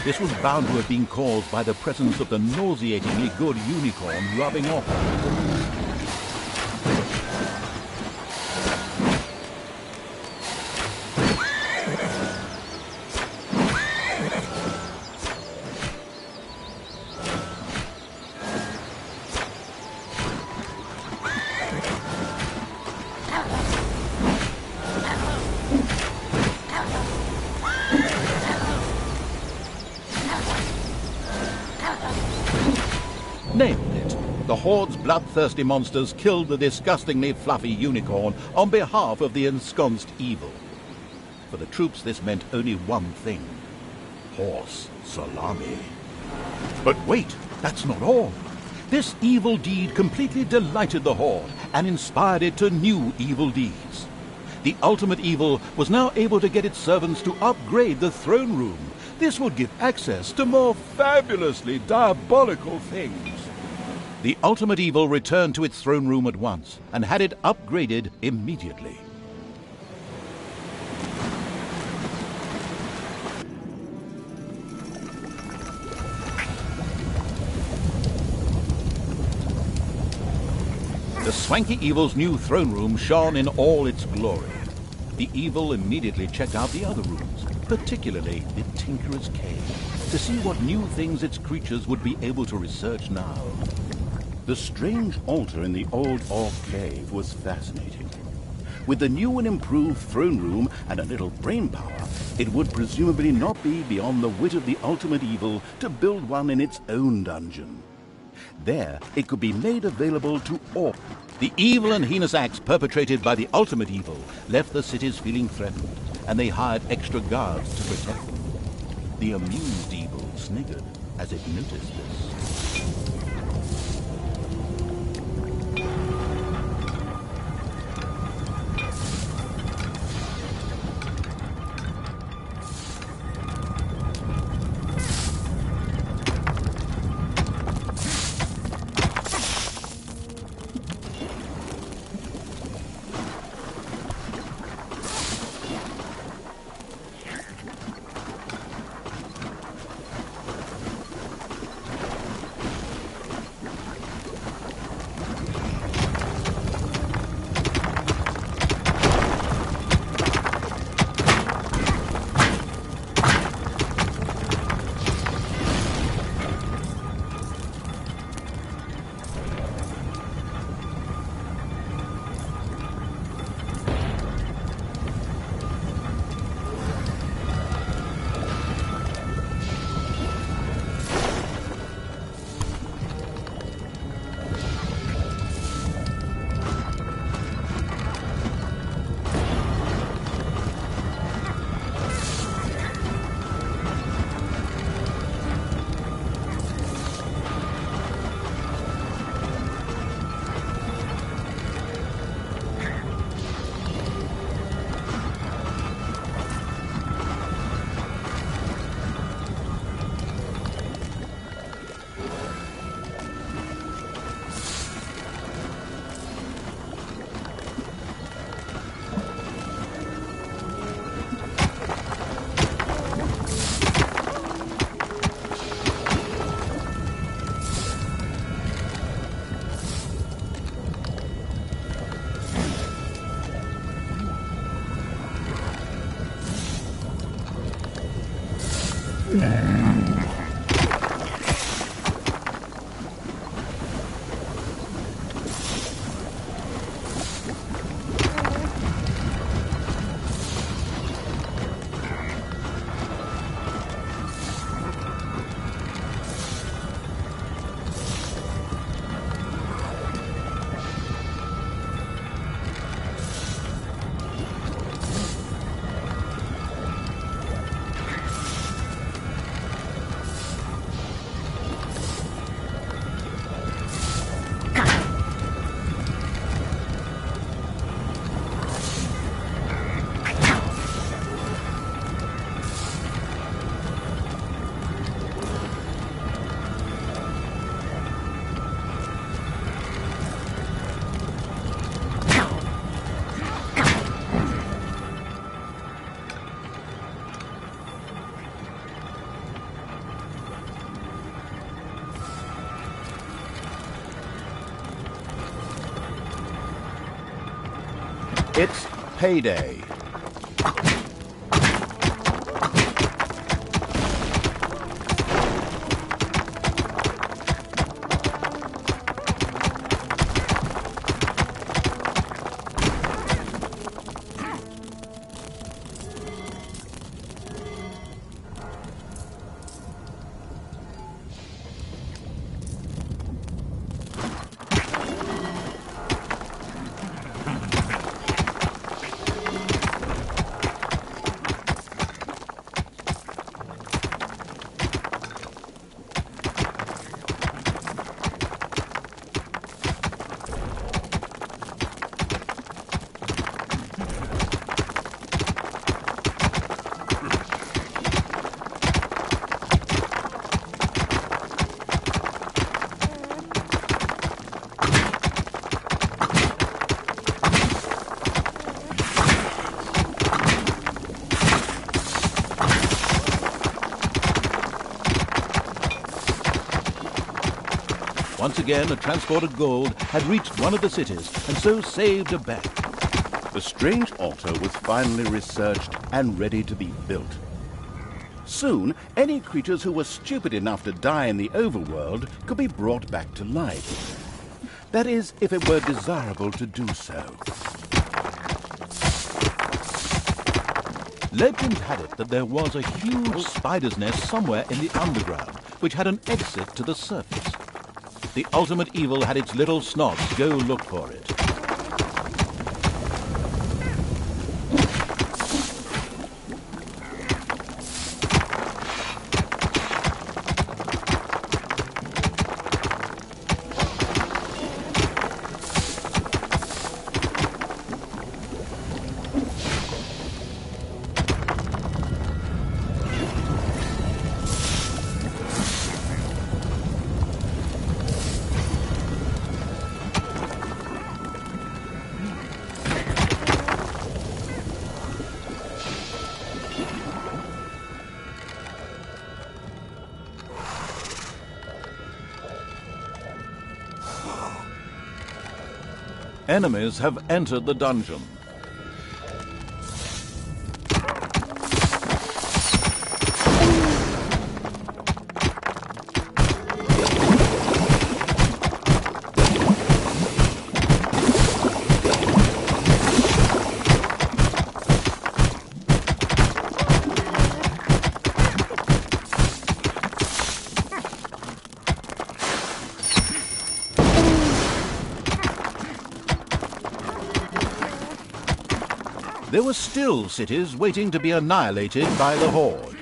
This was bound to have been caused by the presence of the nauseatingly good unicorn rubbing off on them. Nailed it. The Horde's bloodthirsty monsters killed the disgustingly fluffy unicorn on behalf of the ensconced evil. For the troops, this meant only one thing: horse salami. But wait, that's not all. This evil deed completely delighted the Horde and inspired it to new evil deeds. The ultimate evil was now able to get its servants to upgrade the throne room. This would give access to more fabulously diabolical things. The ultimate evil returned to its throne room at once and had it upgraded immediately. The swanky evil's new throne room shone in all its glory. The evil immediately checked out the other rooms, particularly the Tinkerer's Cave, to see what new things its creatures would be able to research now. The strange altar in the old Orc cave was fascinating. With the new and improved throne room and a little brain power, it would presumably not be beyond the wit of the ultimate evil to build one in its own dungeon. There, it could be made available to all. The evil and heinous acts perpetrated by the ultimate evil left the cities feeling threatened, and they hired extra guards to protect them. The amused evil sniggered as it noticed this. It's payday. Once again, a transport of gold had reached one of the cities and so saved a bank. The strange altar was finally researched and ready to be built. Soon, any creatures who were stupid enough to die in the overworld could be brought back to life. That is, if it were desirable to do so. Legend had it that there was a huge spider's nest somewhere in the underground, which had an exit to the surface. The ultimate evil had its little snots go look for it. Enemies have entered the dungeon. There were still cities waiting to be annihilated by the Horde.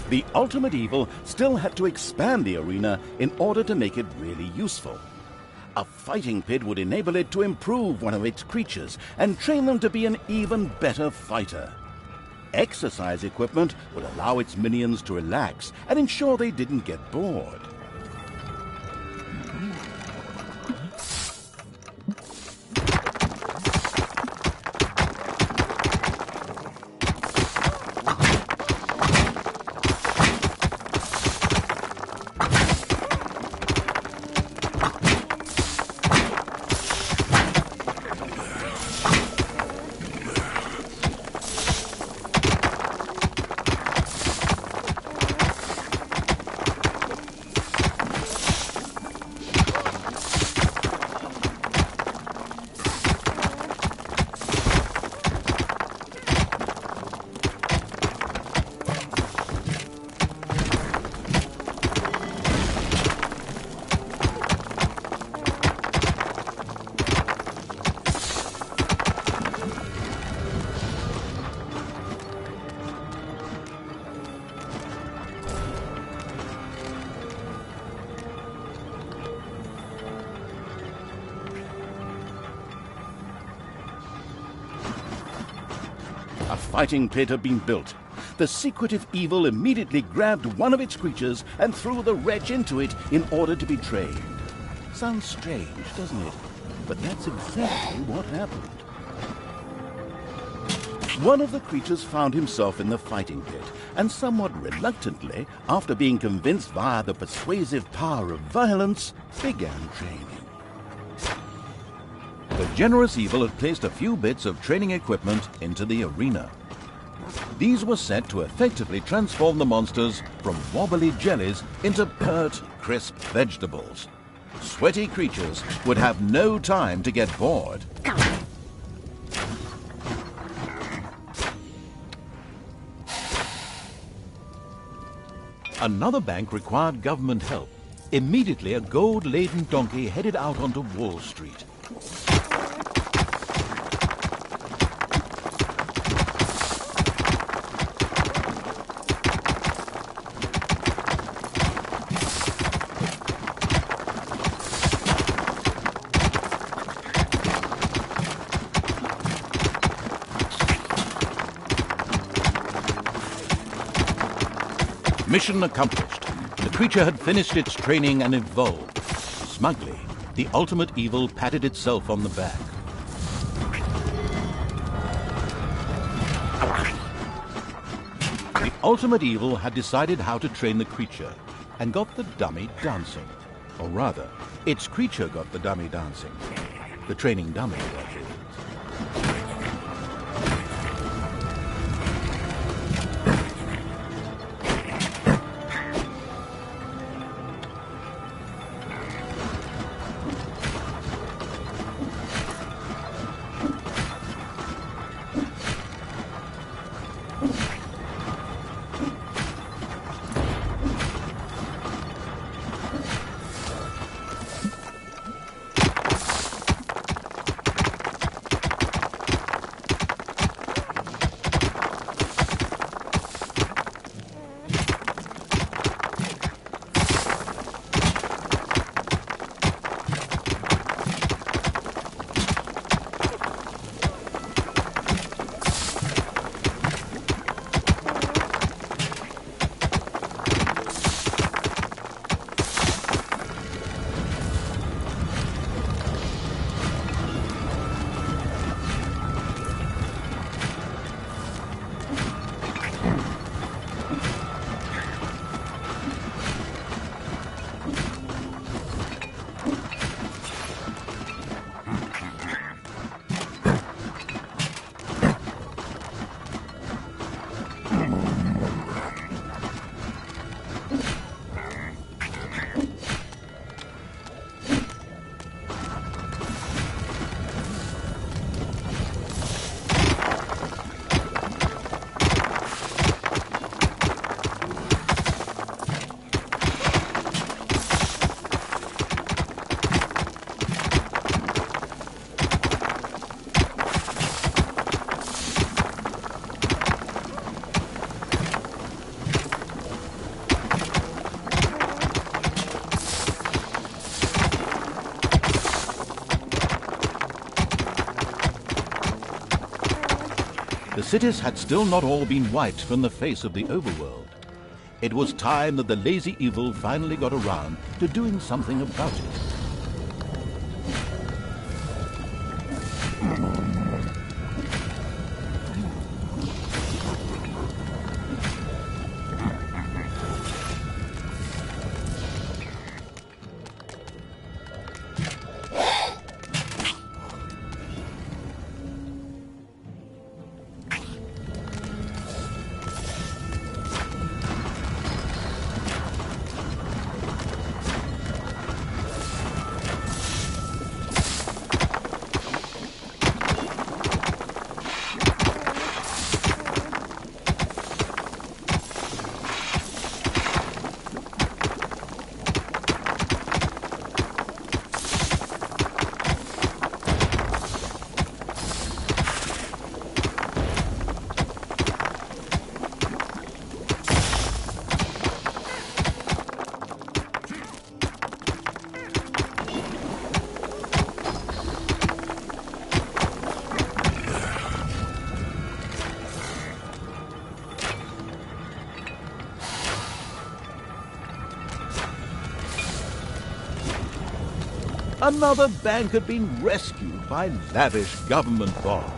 The ultimate evil still had to expand the arena in order to make it really useful. A fighting pit would enable it to improve one of its creatures and train them to be an even better fighter. Exercise equipment would allow its minions to relax and ensure they didn't get bored. fighting pit had been built. The secretive evil immediately grabbed one of its creatures and threw the wretch into it in order to be trained. Sounds strange, doesn't it? But that's exactly what happened. One of the creatures found himself in the fighting pit, and somewhat reluctantly, after being convinced via the persuasive power of violence, began training. The generous evil had placed a few bits of training equipment into the arena. These were set to effectively transform the monsters from wobbly jellies into pert, crisp vegetables. Sweaty creatures would have no time to get bored. Another bank required government help. Immediately, a gold-laden donkey headed out onto Wall Street. Mission accomplished. The creature had finished its training and evolved. Smugly, the ultimate evil patted itself on the back. The ultimate evil had decided how to train the creature and got the dummy dancing. Or rather, its creature got the dummy dancing. The training dummy, that is. The cities had still not all been wiped from the face of the overworld. It was time that the lazy evil finally got around to doing something about it. Another bank had been rescued by lavish government bonds.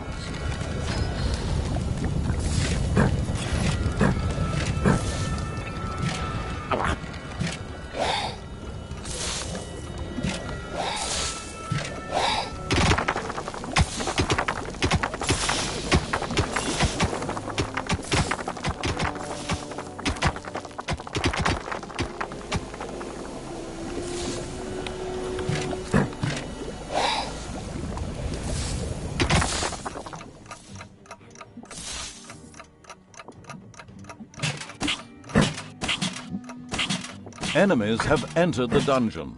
Enemies have entered the dungeon.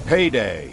Payday.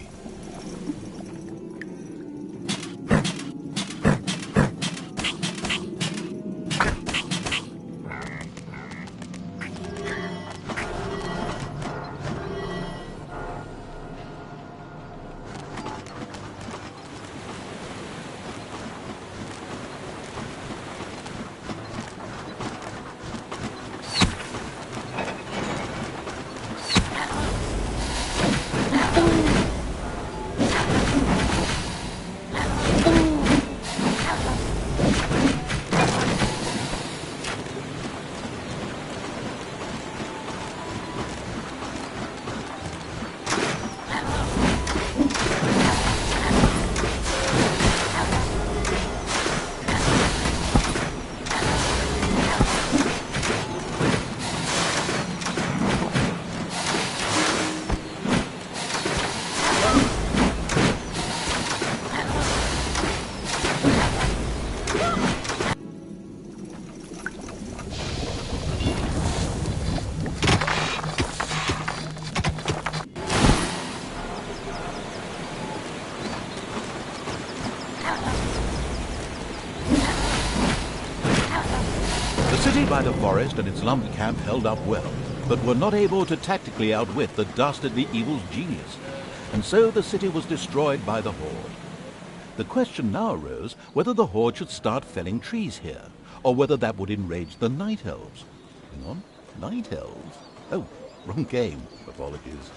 The city by the forest and its lumber camp held up well, but were not able to tactically outwit the dastardly evil's genius, and so the city was destroyed by the Horde. The question now arose whether the Horde should start felling trees here, or whether that would enrage the Night Elves. Hang on, Night Elves? Oh, wrong game. Apologies.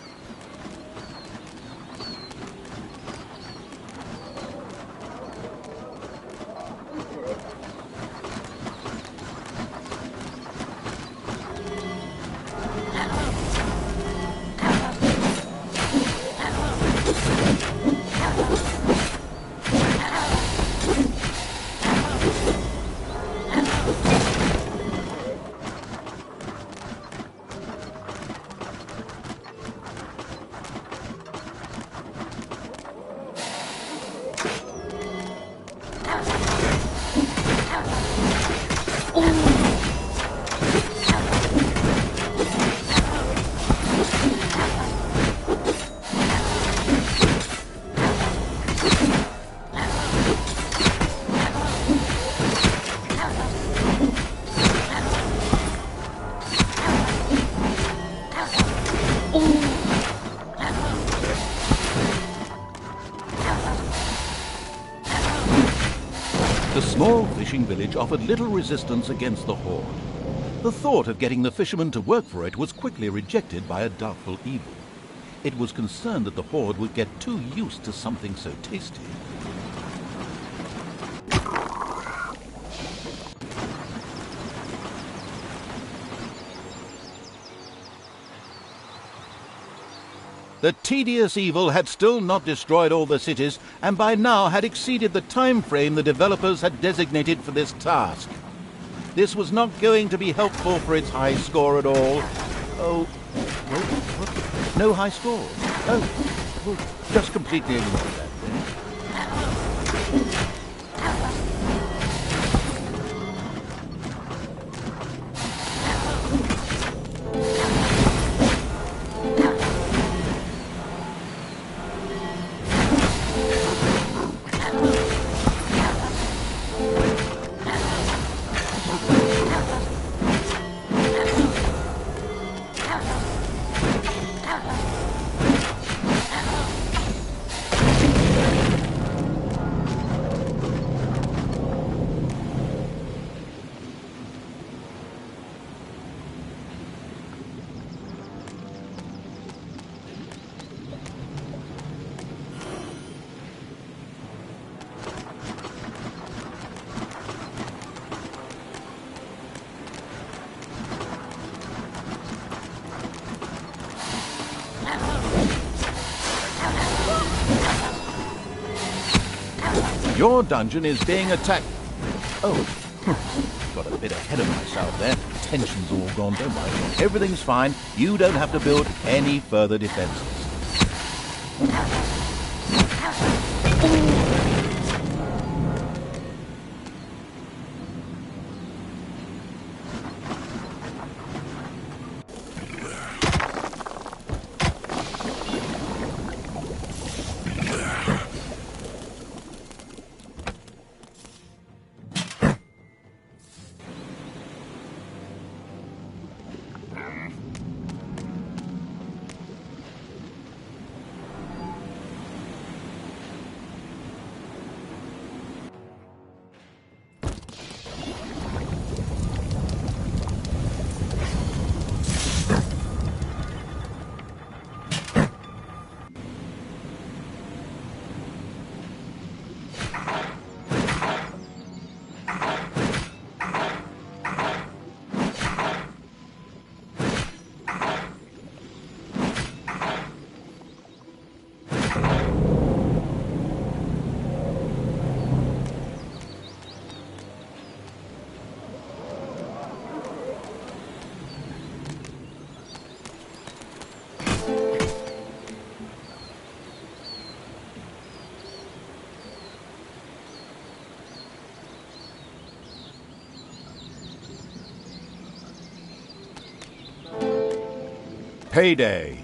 The small fishing village offered little resistance against the Horde. The thought of getting the fishermen to work for it was quickly rejected by a doubtful evil. It was concerned that the Horde would get too used to something so tasty. The tedious evil had still not destroyed all the cities, and by now had exceeded the time frame the developers had designated for this task. This was not going to be helpful for its high score at all. Oh, well, what? No high scores? Oh, well, just completely ignore that then. Your dungeon is being attacked. Oh, got a bit ahead of myself there. Tension's all gone, don't worry. Everything's fine. You don't have to build any further defenses. Payday.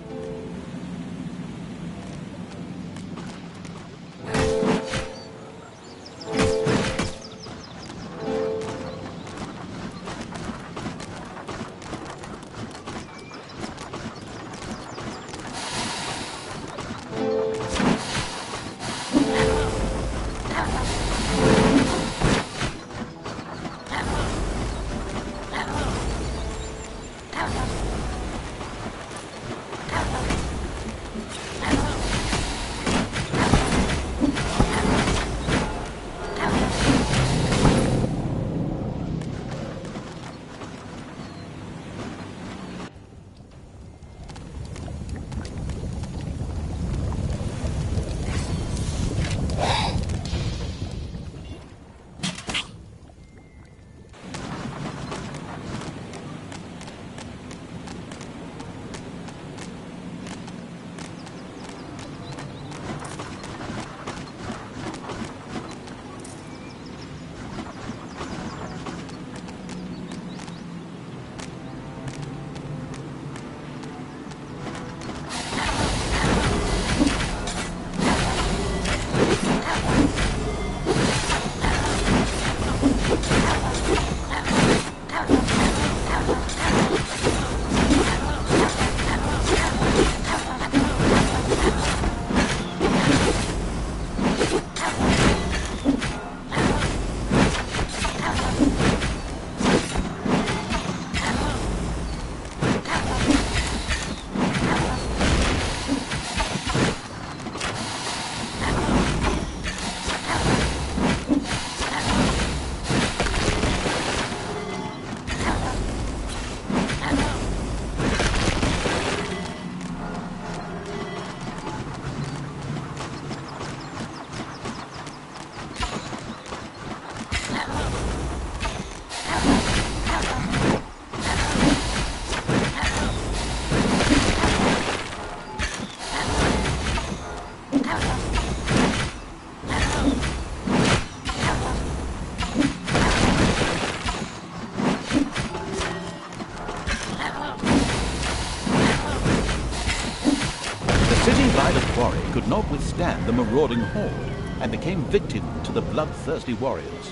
city by the quarry could not withstand the marauding horde and became victim to the bloodthirsty warriors.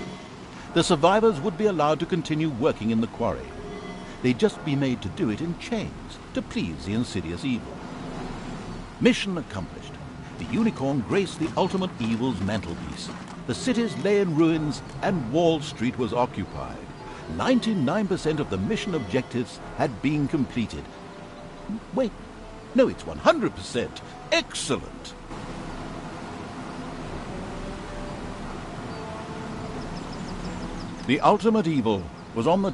The survivors would be allowed to continue working in the quarry. They'd just be made to do it in chains to please the insidious evil. Mission accomplished. The unicorn graced the ultimate evil's mantelpiece. The cities lay in ruins and Wall Street was occupied. 99% of the mission objectives had been completed. Wait, no, it's 100%. Excellent! The ultimate evil was on the